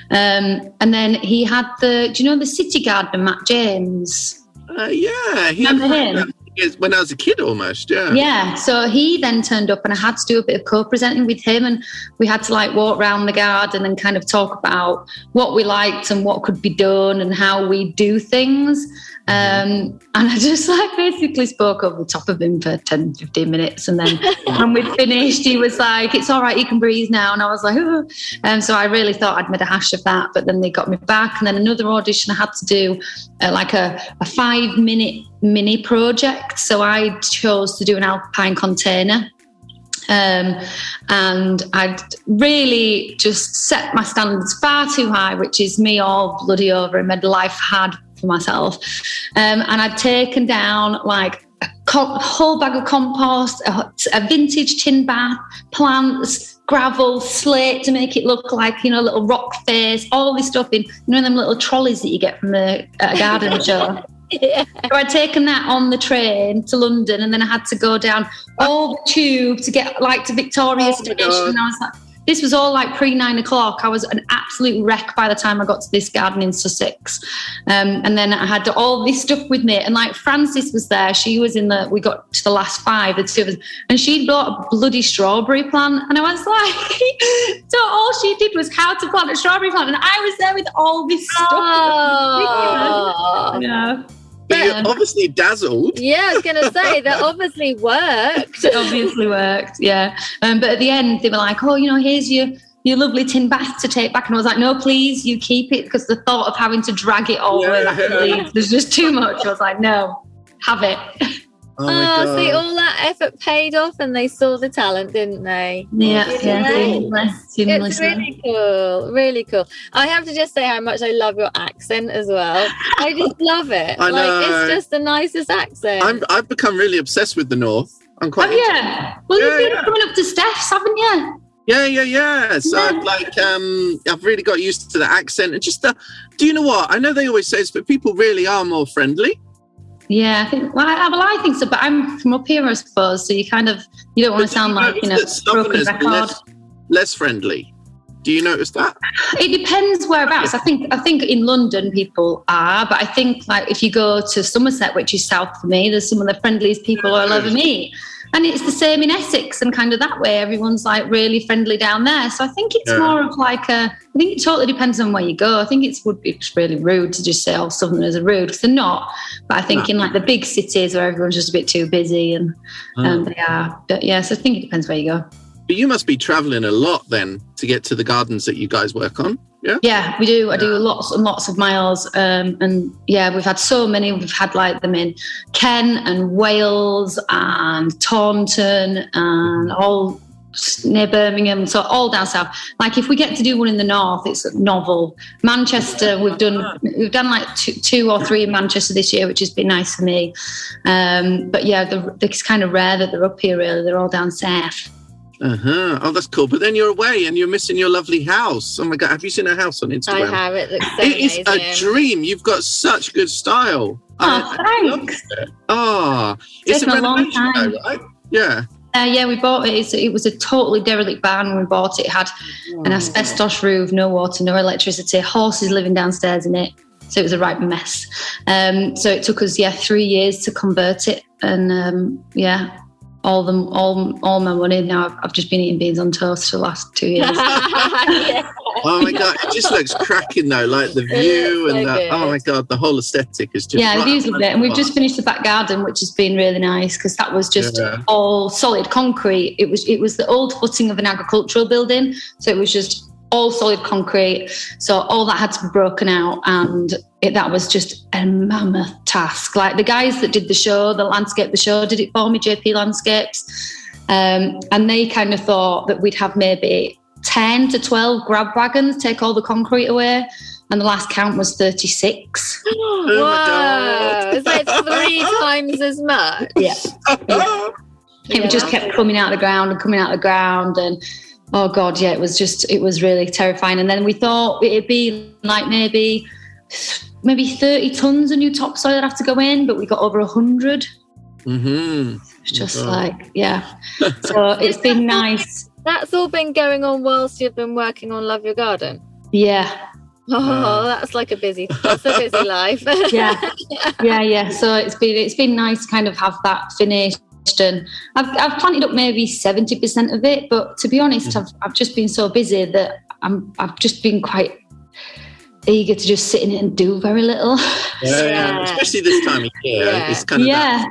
And then he had do you know the city gardener, Matt James? Yeah. Remember him? When I was a kid almost, yeah. Yeah, so he then turned up, and I had to do a bit of co-presenting with him, and we had to like walk around the garden and kind of talk about what we liked and what could be done and how we do things. And I just like basically spoke over the top of him for 10, 15 minutes. And then when we'd finished, he was like, it's all right, you can breathe now. And I was like, oh. So I really thought I'd made a hash of that. But then they got me back. And then another audition I had to do like a 5-minute mini project. So I chose to do an alpine container. And I'd really just set my standards far too high, which is me all bloody over and made life hard for myself. And I'd taken down like a whole bag of compost, a vintage tin bath, plants, gravel, slate to make it look like, you know, a little rock face, all this stuff in, you know, them little trolleys that you get from a garden show. Yeah. So I'd taken that on the train to London, and then I had to go down all the tube to get like to Victoria Station. And I was like, this was all like pre-9 o'clock. I was an absolute wreck by the time I got to this garden in Sussex. And then I had all this stuff with me. And like Frances was there. She was we got to the last 5, the 2 of us, and she'd bought a bloody strawberry plant. And I was like, so all she did was how to plant a strawberry plant. And I was there with all this stuff. Oh. Yeah. But you're obviously dazzled. Yeah, I was going to say, that obviously worked. It obviously worked, yeah. But at the end, they were like, oh, you know, here's your lovely tin bath to take back. And I was like, no, please, you keep it, because the thought of having to drag it all the way back to Leeds was just too much. I was like, no, have it. Oh, see, all that effort paid off, and they saw the talent, didn't they? Yeah. It's really cool, really cool. I have to just say how much I love your accent as well. I just love it. I know. Like, it's just the nicest accent. I've become really obsessed with the North. I'm quite. Oh yeah. Well, you've been coming up to Steph's, haven't you? Yeah. So I've really got used to the accent, and just do you know what? I know they always say this, but people really are more friendly. Yeah, I think. Well, I think so. But I'm from up here, I suppose. So you don't want to sound like, you know, broken record. Less friendly. Do you notice that? It depends whereabouts. I think in London people are, but I think like if you go to Somerset, which is south for me, there's some of the friendliest people I'll ever meet. And it's the same in Essex and kind of that way. Everyone's like really friendly down there. So I think it's more of like I think it totally depends on where you go. I think it would be really rude to just say, oh, Southerners are rude, because they're not. But I think in like the big cities where everyone's just a bit too busy and they are. But yeah, so I think it depends where you go. But you must be travelling a lot then to get to the gardens that you guys work on. Yeah? Yeah, we do. I do lots and lots of miles. And yeah, we've had so many. We've had like them in Kent and Wales and Taunton and all near Birmingham. So all down south. Like if we get to do one in the north, it's novel. Manchester, we've done like two or three in Manchester this year, which has been nice for me. But yeah, it's kind of rare that they're up here really. They're all down south. Oh, that's cool. But then you're away and you're missing your lovely house. Oh my God, have you seen our house on Instagram? I have. It looks so It is a dream. You've got such good style. Thanks. It's a renovation though, right? Yeah. Yeah, we bought it. It was a totally derelict barn when we bought it. It had an asbestos roof, no water, no electricity, horses living downstairs in it. So it was a right mess. So it took us 3 years to convert it, and all my money. Now I've just been eating beans on toast for the last 2 years. Oh my God, it just looks cracking though, like the view and oh my God, the whole aesthetic is just the view's lovely. And we've just finished the back garden, which has been really nice because that was just all solid concrete. It was the old footing of an agricultural building, so it was just all solid concrete. So all that had to be broken out, and that was just a mammoth task. Like the guys that did the show, the show did it for me, JP Landscapes, and they kind of thought that we'd have maybe 10 to 12 grab wagons take all the concrete away, and the last count was 36. Wow, is that 3 times as much? Yeah. It just kept coming out of the ground and oh God, yeah, it was really terrifying. And then we thought it'd be like maybe 30 tons of new topsoil would have to go in, but we got over 100. Mm-hmm. It's just so it's been nice. That's all been going on whilst you've been working on Love Your Garden? Yeah. Oh, that's like a busy life. Yeah. So it's been nice to kind of have that finished. And I've planted up maybe 70% of it, but to be honest, I've just been so busy that I've just been quite eager to just sit in it and do very little. Yeah. Especially this time of year. It's kind of that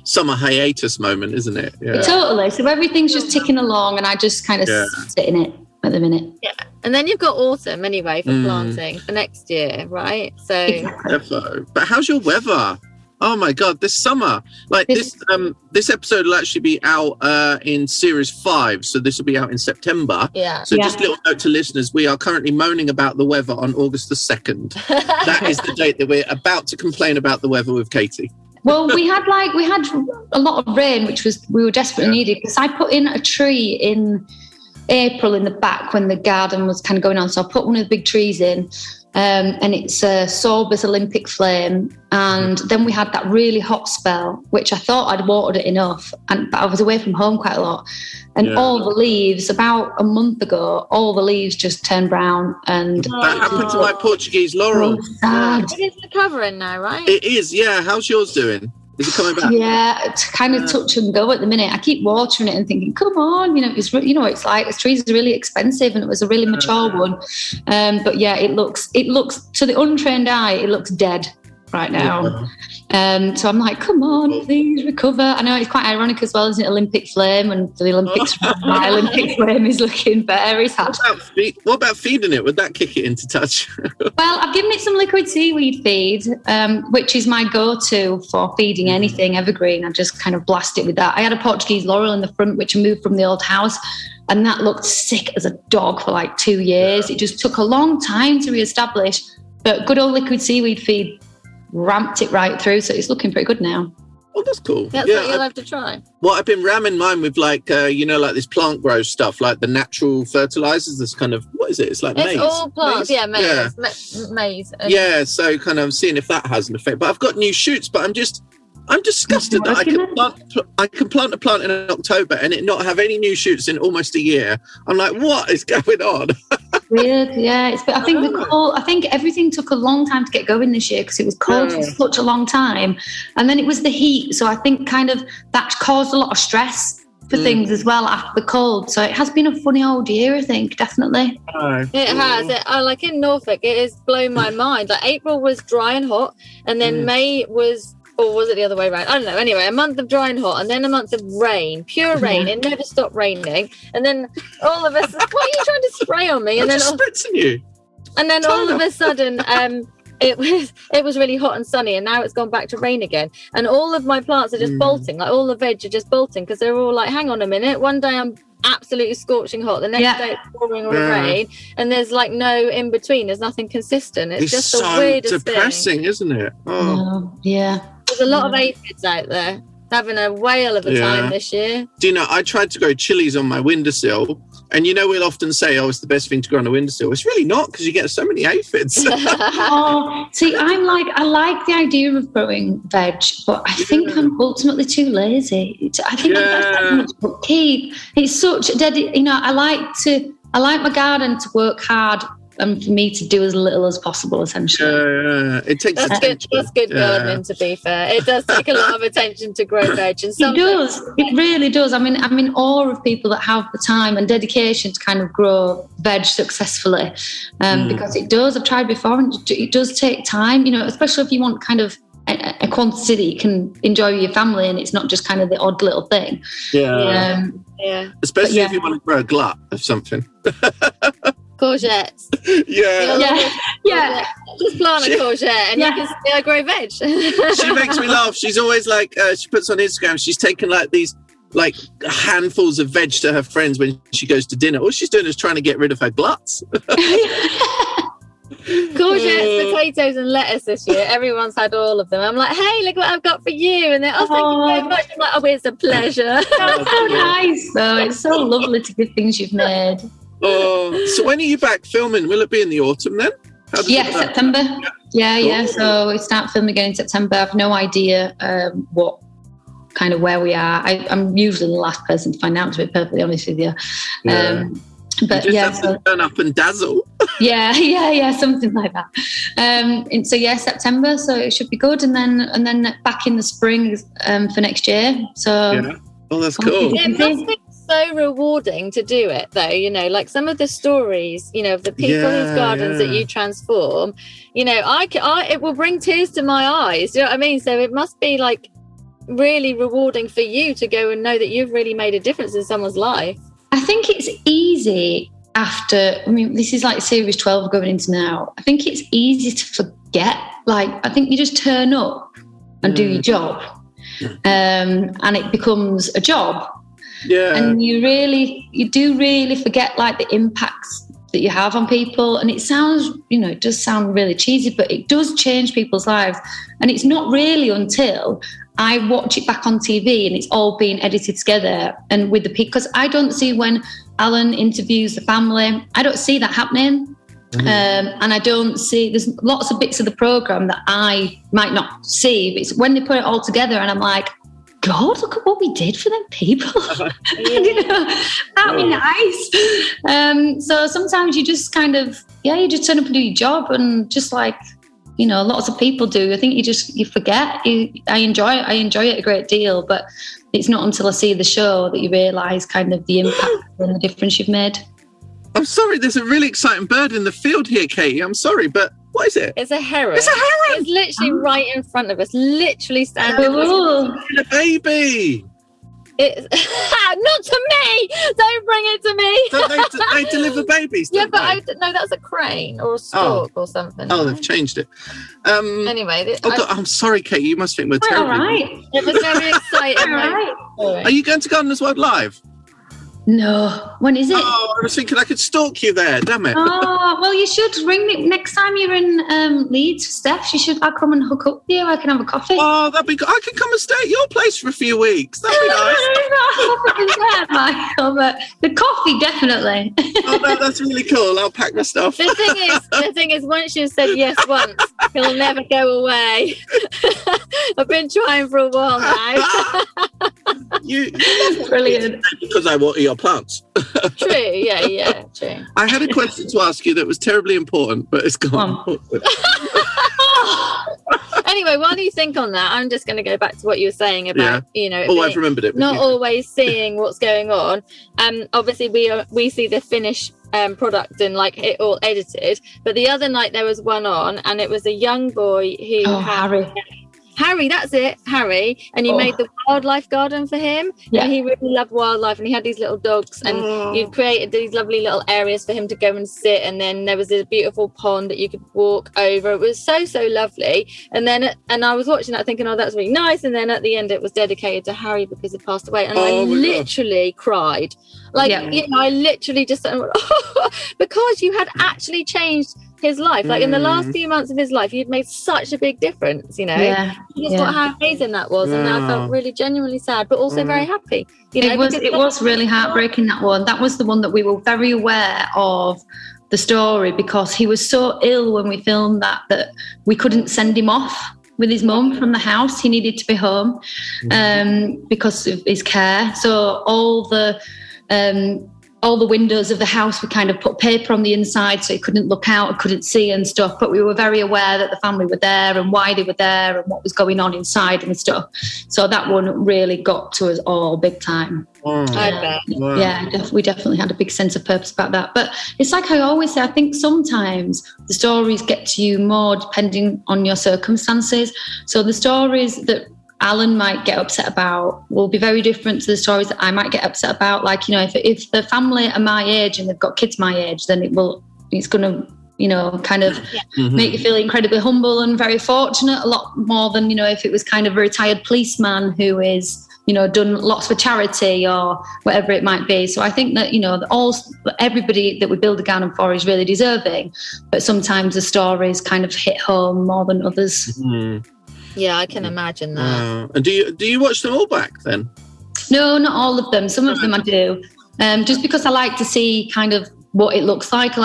summer hiatus moment, isn't it? Yeah. Totally. So everything's just ticking along and I just kind of sit in it at the minute. Yeah. And then you've got autumn anyway for planting for next year, right? So But how's your weather? Oh my God, this summer. Like this episode will actually be out in series 5. So this will be out in September. Yeah. So just a little note to listeners, we are currently moaning about the weather on August the 2nd. That is the date that we're about to complain about the weather with Katie. Well, we had a lot of rain, which we were desperately needed, because I put in a tree in April in the back when the garden was kind of going on. So I put one of the big trees in, and it's Sorber's Olympic Flame. And then we had that really hot spell, which I thought I'd watered it enough, but I was away from home quite a lot. And all the leaves, about a month ago, all the leaves just turned brown. And that happened to my Portuguese laurel. Sad. It is recovering now, right? It is, yeah. How's yours doing? Is it coming back? Yeah, it's kind of touch and go at the minute. I keep watering it and thinking, come on, it's like the trees are really expensive, and it was a really mature one. But yeah, it looks to the untrained eye, it looks dead right now. So I'm like, come on, please recover. I know it's quite ironic as well, isn't it? Olympic Flame, and the Olympics, my Olympic Flame is looking very sad. What about feeding it? Would that kick it into touch? Well, I've given it some liquid seaweed feed, which is my go-to for feeding anything evergreen. I just kind of blast it with that. I had a Portuguese laurel in the front, which I moved from the old house, and that looked sick as a dog for like 2 years. It just took a long time to re-establish, but good old liquid seaweed feed ramped it right through, so it's looking pretty good now. Oh, that's cool. That's what you'll have to try. Well, I've been ramming mine with like like this plant growth stuff, like the natural fertilizers. This kind of, what is it? It's like maize. It's all plants, maize. Yeah. Maize. Yeah, so kind of seeing if that has an effect. But I've got new shoots, but I'm disgusted that I can plant a plant in October and it not have any new shoots in almost a year. I'm like, what is going on? Weird, yeah. I think everything took a long time to get going this year because it was cold for such a long time, and then it was the heat. So I think kind of that caused a lot of stress for things as well after the cold. So it has been a funny old year, I think, definitely. It has. Like in Norfolk, it has blown my mind. Like April was dry and hot, and then May was. Or was it the other way around? I don't know. Anyway, a month of dry and hot, and then a month of rain, pure rain. It never stopped raining. And then all of a sudden, what are you trying to spray on me? I'm just spritzing you. And then all of a sudden, it was really hot and sunny, and now it's gone back to rain again. And all of my plants are just bolting. Like all the veg are just bolting because they're all like, hang on a minute. One day I'm absolutely scorching hot, the next day it's pouring with rain, and there's like no in between. There's nothing consistent. It's just the weirdest thing. It's depressing, isn't it? Yeah. There's a lot of aphids out there having a whale of a time this year. Do you know, I tried to grow chilies on my windowsill, and we'll often say, it's the best thing to grow on a windowsill. It's really not, because you get so many aphids. See, I like the idea of growing veg, but I think I'm ultimately too lazy. I think that's much upkeep. It's such I like my garden to work hard, and for me to do as little as possible, essentially. It takes attention. That's good gardening, to be fair. It does take a lot of attention to grow veg. And it does. It really does. I'm in awe of people that have the time and dedication to kind of grow veg successfully, because it does. I've tried before, and it does take time, especially if you want kind of a quantity that you can enjoy with your family, and it's not just kind of the odd little thing. Especially if you want to grow a glut of something. Courgettes. Just plant a courgette and you can see her grow veg. She makes me laugh. She's always like, she puts on Instagram, she's taken like these like handfuls of veg to her friends when she goes to dinner. All she's doing is trying to get rid of her gluts. Courgettes, potatoes and lettuce this year. Everyone's had all of them. I'm like, hey, look what I've got for you. And they're, thank you very much. I'm like, it's a pleasure. That's so nice. So it's so lovely to give things you've made. So when are you back filming? Will it be in the autumn then? September. Yeah. So we start filming again in September. I've no idea what kind of where we are. I'm usually the last person to find out, to be perfectly honest with you. But you just have to turn up and dazzle. Something like that. And so September. So it should be good, and then back in the spring for next year. So that's cool. It must be so rewarding to do it, though. Like some of the stories, of the people whose gardens that you transform. It will bring tears to my eyes. Do you know what I mean? So it must be like really rewarding for you to go and know that you've really made a difference in someone's life. I think it's easy this is like series 12 going into now. I think it's easy to forget. Like, I think you just turn up and do your job. And it becomes a job. Yeah. And you do really forget like the impacts that you have on people. And it sounds, it does sound really cheesy, but it does change people's lives. And it's not really until I watch it back on TV and it's all being edited together and with the people, because I don't see when Alan interviews the family, I don't see that happening. And I don't see, there's lots of bits of the programme that I might not see, but it's when they put it all together and I'm like, God, look at what we did for them people. That'd be nice. So sometimes you just kind of, you just turn up and do your job, and just like, lots of people do. I think you forget. I enjoy it a great deal, but it's not until I see the show that you realise kind of the impact and the difference you've made. I'm sorry, there's a really exciting bird in the field here, Katie. I'm sorry, but what is it? It's a heron. It's a heron! It's literally right in front of us, literally standing. It's a baby! It's not to me! Don't bring it to me! Don't they deliver babies? Yeah, but no, that's a crane or a stork or something. Oh, they've changed it. Anyway. I'm sorry, Katie, you must think we're terrible. All right. It was very exciting. Are you going to Gardeners World Live? No. When is it? Oh, I was thinking I could stalk you there. Damn it. Oh, well, you should ring me next time you're in Leeds, Steph. I'll come and hook up with you. I can have a coffee. Oh, that'd be good. I can come and stay at your place for a few weeks. That'd be nice. Michael, but the coffee, definitely. Oh, no, that's really cool. I'll pack my stuff. The thing is, once you've said yes once, he'll never go away. I've been trying for a while now. You Brilliant. Because I water your plants. True, yeah, true. I had a question to ask you that was terribly important, but it's gone. Anyway, while you think on that, I'm just going to go back to what you were saying about, I've remembered it. Not always seeing what's going on. Obviously, we see the finished product and like it all edited. But the other night there was one on, and it was a young boy who had Harry, that's it, Harry. And you made the wildlife garden for him. Yeah. And he really loved wildlife, and he had these little dogs, and you created these lovely little areas for him to go and sit. And then there was this beautiful pond that you could walk over. It was so lovely. And I was watching that thinking, that's really nice. And then at the end, it was dedicated to Harry because he passed away. And I literally cried. I literally just because you had actually changed his life. Like in the last few months of his life, you'd made such a big difference, Just how amazing that was. And I felt really genuinely sad, but also very happy. It was really heartbreaking, that one. That was the one that we were very aware of the story, because he was so ill when we filmed that we couldn't send him off with his mum from the house. He needed to be home because of his care. So all the windows of the house, we kind of put paper on the inside so he couldn't look out and couldn't see and stuff. But we were very aware that the family were there and why they were there and what was going on inside and stuff. So that one really got to us all big time. I bet. Wow. Yeah, we definitely had a big sense of purpose about that. But it's like I always say, I think sometimes the stories get to you more depending on your circumstances. So the stories that Alan might get upset about will be very different to the stories that I might get upset about. Like, if the family are my age and they've got kids my age, then it's going to, kind of make you feel incredibly humble and very fortunate, a lot more than, if it was kind of a retired policeman who is, done lots for charity or whatever it might be. So I think that, everybody that we build a garden for is really deserving, but sometimes the stories kind of hit home more than others. Yeah, I can imagine that. And do you watch them all back then? No, not all of them. Some of them I do. Just because I like to see kind of what it looks like.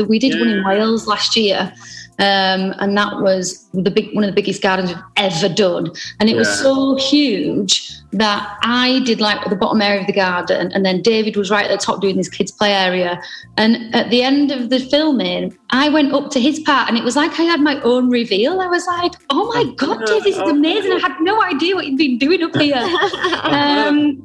We did one in Wales last year, and that was one of the biggest gardens we've ever done. And it was so huge that I did like the bottom area of the garden, and then David was right at the top doing this kids' play area. And at the end of the filming, I went up to his part, and it was like I had my own reveal. I was like, oh my God, Dave, this is amazing. I had no idea what you'd been doing up here.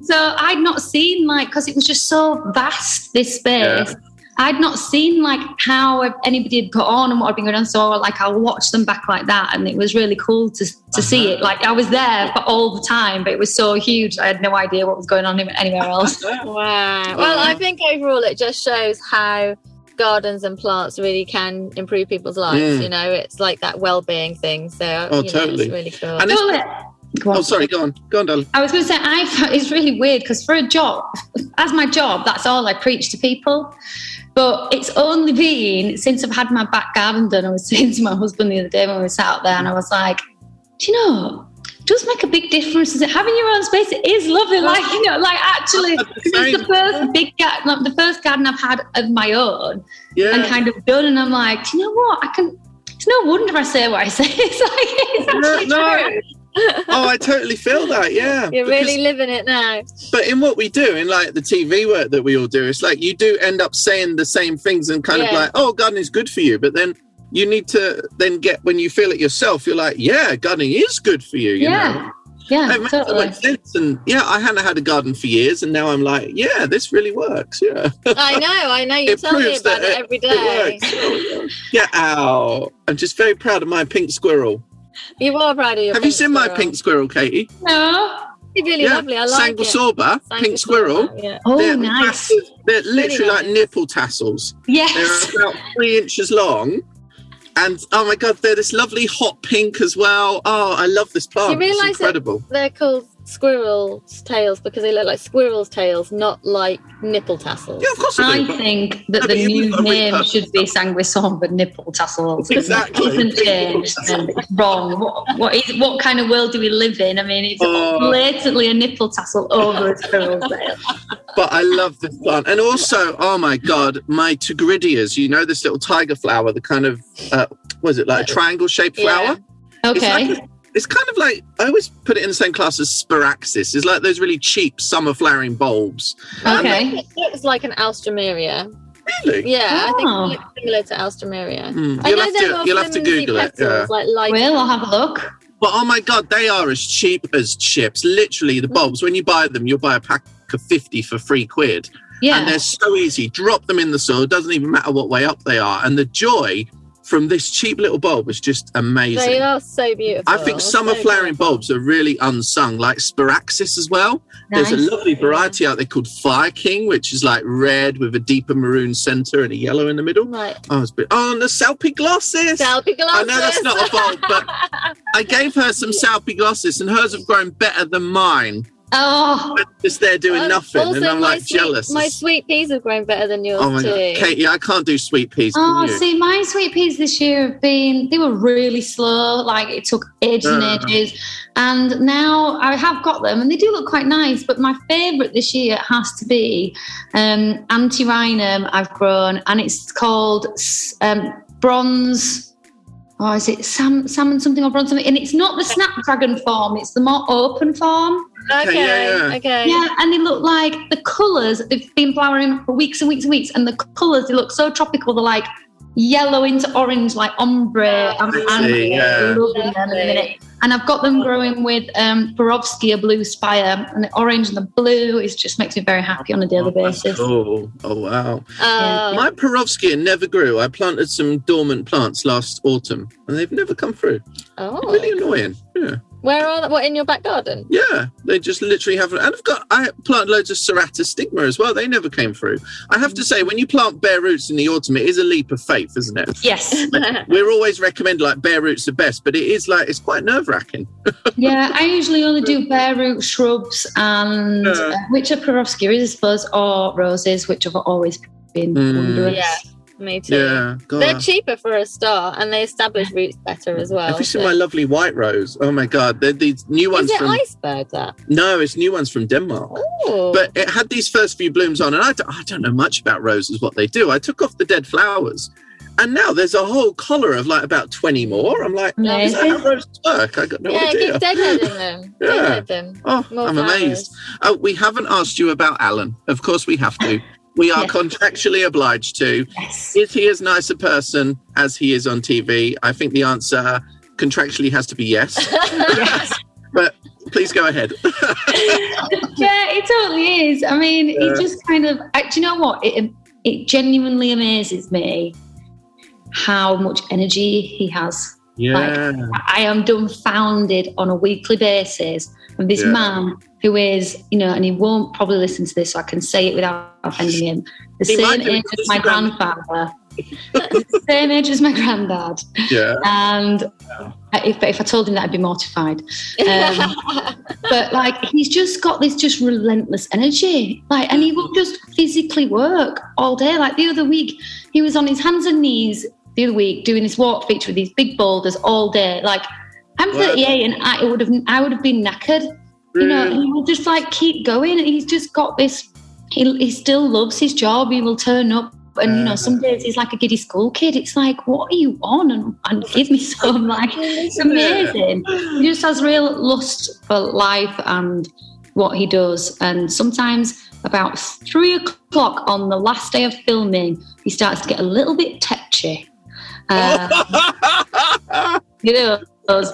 So I'd not seen, because it was just so vast, this space. Yeah. I'd not seen how anybody had got on and what had been going on. So I'll watch them back like that. And it was really cool to see it. I was there for all the time, but it was so huge. I had no idea what was going on anywhere else. Wow. Well, I think overall it just shows how gardens and plants really can improve people's lives. You know, it's like that well-being thing. So, totally. It's really cool. And sorry, go on, darling. I was going to say, it's really weird because for a job, as my job, that's all I preach to people. But it's only been since I've had my back garden done. I was saying to my husband the other day when we sat out there, and I was like, do you know, it does make a big difference. Is it having your own space? It is lovely. Like, actually, it's the first garden I've had of my own and kind of done. And I'm like, do you know what? It's no wonder I say what I say. It's actually true. Oh, I totally feel that, yeah. You're really living it now. But in what we do, in like the TV work that we all do, it's like you do end up saying the same things and kind of like, oh, gardening is good for you. But then you need to then when you feel it yourself, you're like, yeah, gardening is good for you, you know? Yeah, it makes so much sense. And I hadn't had a garden for years, and now I'm like, yeah, this really works. Yeah, I know. You tell me about it every day. It works. Yeah, ow. I'm just very proud of my pink squirrel. You are proud of your Have you seen my pink squirrel, Katie? No. It's really lovely. I like Sanguisorba, pink squirrel. Yeah. Oh, they're nice. Massive. They're literally like nipple tassels. Yes. They're about 3 inches long. And, oh, my God, they're this lovely hot pink as well. Oh, I love this plant. Do you realise it's incredible. They're called squirrel's tails because they look like squirrel's tails, not like nipple tassels? Yeah, of course I think that the new name should be Sanguisorba nipple tassels. Exactly. If it isn't changed, then it's wrong. What kind of world do we live in? I mean, it's blatantly a nipple tassel over a squirrel's tail. But I love this plant. And also, oh my God, my Tigridias, you know, this little tiger flower, the kind of, was it like a triangle-shaped flower? Okay. It's kind of like, I always put it in the same class as Spiraxis. It's like those really cheap summer-flowering bulbs. Okay. It looks like an Alstroemeria. Really? Yeah, I think it looks similar to Alstroemeria. You'll have to Google it. Yeah. Well, I'll have a look. But oh my God, they are as cheap as chips. Literally, the bulbs, when you buy them, you'll buy a pack of 50 for £3. Yeah. And they're so easy. Drop them in the soil. It doesn't even matter what way up they are. And the joy from this cheap little bulb is just amazing. They are so beautiful. I think summer flowering bulbs are really unsung, like Spiraxis as well. Nice. There's a lovely variety out there called Fire King, which is like red with a deeper maroon centre and a yellow in the middle. Right. Oh, and the Salpiglossis. I know that's not a bulb, but I gave her some Salpiglossis and hers have grown better than mine. Oh, just there doing nothing, also, and I'm like jealous. My sweet peas have grown better than yours my too. God. Katie, I can't do sweet peas. See, my sweet peas this year they were really slow. Like it took ages and ages, and now I have got them, and they do look quite nice. But my favourite this year has to be Antirrhinum. I've grown, and it's called bronze. Oh, is it salmon something or bronze something? And it's not the snapdragon form; it's the more open form. Okay. Yeah, and they look like the colours. They've been flowering for weeks and weeks and weeks, and the colours they look so tropical. They're like yellow into orange, like ombre. I'm loving them in a minute. And I've got them growing with Borovskia Blue Spire, and the orange and the blue just makes me very happy on a daily basis. Cool. Oh, wow. My Borovskia never grew. I planted some dormant plants last autumn, and they've never come through. Oh. Really annoying. Yeah. Where are they? What, in your back garden? Yeah, they just literally haven't. And I planted loads of Serrata stigma as well. They never came through. I have to say, when you plant bare roots in the autumn, it is a leap of faith, isn't it? Yes. We're always recommend like bare roots are best, but it is like it's quite nerve-wracking. Yeah, I usually only do bare root shrubs and which are Borovskia, I suppose, or roses, which have always been wondrous. Yeah. Me too. Yeah, God. They're cheaper for a start, and they establish roots better as well. Have you seen my lovely white rose? Oh my God, they're these new ones from iceberg. That no, it's new ones from Denmark. Ooh. But it had these first few blooms on, and I don't know much about roses. What they do, I took off the dead flowers, and now there's a whole collar of like about 20 more. I'm like, is that how roses work? I got no idea. Keep deadheading them. Deadhead them. Oh, I'm amazed. Oh, we haven't asked you about Alan. Of course, we have to. We are contractually obliged to. Yes. Is he as nice a person as he is on TV? I think the answer contractually has to be yes. Yes. But please go ahead. Yeah, it totally is. I mean, it just kind of, do you know what? It genuinely amazes me how much energy he has. Yeah. Like, I am dumbfounded on a weekly basis of this man who is, and he won't probably listen to this, so I can say it without offending him, the same age as my grandfather. The same age as my granddad. Yeah. And if I told him that, I'd be mortified. But like, he's just got this just relentless energy. Like, and he will just physically work all day. Like the other week, he was on his hands and knees doing this walk feature with these big boulders all day. Like, I'm 38 and I would have been knackered. Really? He will just like keep going. He's just got this. He still loves his job. He will turn up. And, some days he's like a giddy school kid. It's like, what are you on? And give me some. Like, it's amazing. He just has real lust for life and what he does. And sometimes about 3 o'clock on the last day of filming, he starts to get a little bit tetchy. But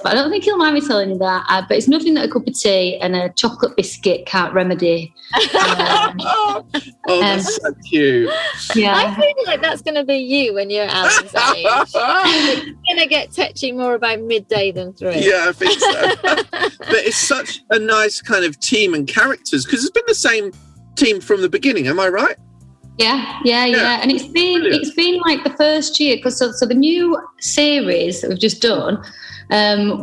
I don't think he'll mind me telling you that. But it's nothing that a cup of tea and a chocolate biscuit can't remedy. That's so cute. Yeah, I feel like that's going to be you when you're Alan's age. You're going to get tetchy more about midday than 3. Yeah, I think so. But it's such a nice kind of team and characters, because it's been the same team from the beginning. Am I right? Yeah. And it's been like the first year, because so the new series that we've just done.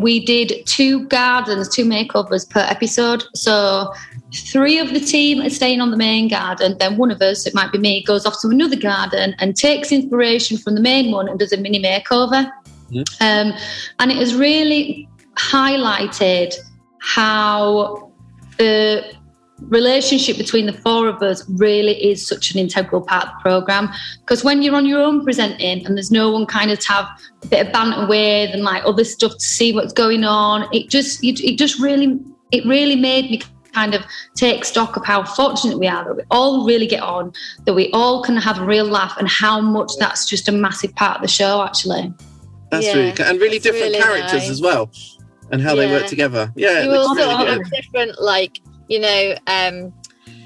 We did 2 makeovers per episode. So 3 of the team are staying on the main garden. Then one of us, it might be me, goes off to another garden and takes inspiration from the main one and does a mini makeover. And it has really highlighted how the relationship between the 4 of us really is such an integral part of the programme. Because when you're on your own presenting and there's no one kind of to have a bit of banter with and like other stuff to see what's going on, it really made me kind of take stock of how fortunate we are that we all really get on, that we all can have a real laugh, and how much that's just a massive part of the show actually. That's really cool. And really different really characters nice. As well, and how they work together. Yeah, you all sort of have different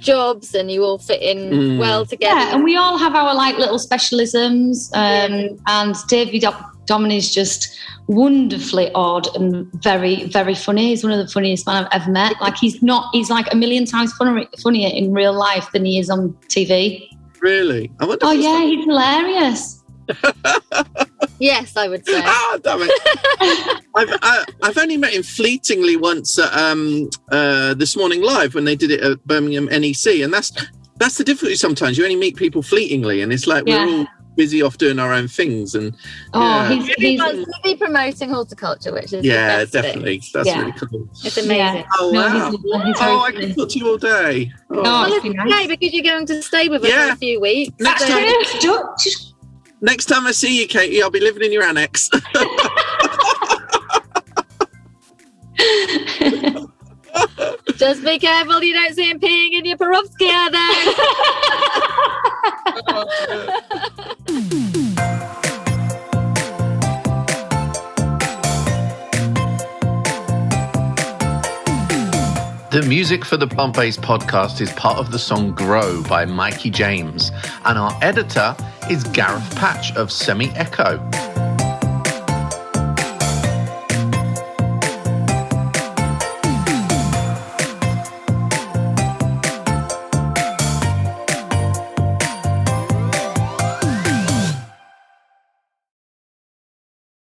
jobs, and you all fit in well together. Yeah, and we all have our like little specialisms. And David Dominic is just wonderfully odd and very, very funny. He's one of the funniest men I've ever met. Like he's like a million times funnier in real life than he is on TV. Really? I wonder. Oh yeah, he's hilarious. Yes, I would say. Ah, damn it! I've only met him fleetingly once at This Morning Live when they did it at Birmingham NEC, and that's the difficulty. Sometimes you only meet people fleetingly, and it's like we're all busy off doing our own things. And he's busy promoting horticulture, which is definitely that's really cool. It's amazing. Yeah. Oh wow! I can talk to you all day. It's nice because you're going to stay with us for a few weeks. Next time I see you, Katie, I'll be living in your annex. Just be careful you don't see him peeing in your Perovskaya then. The music for the Plant-Based podcast is part of the song Grow by Mikey James, and our editor is Gareth Patch of Semi Echo.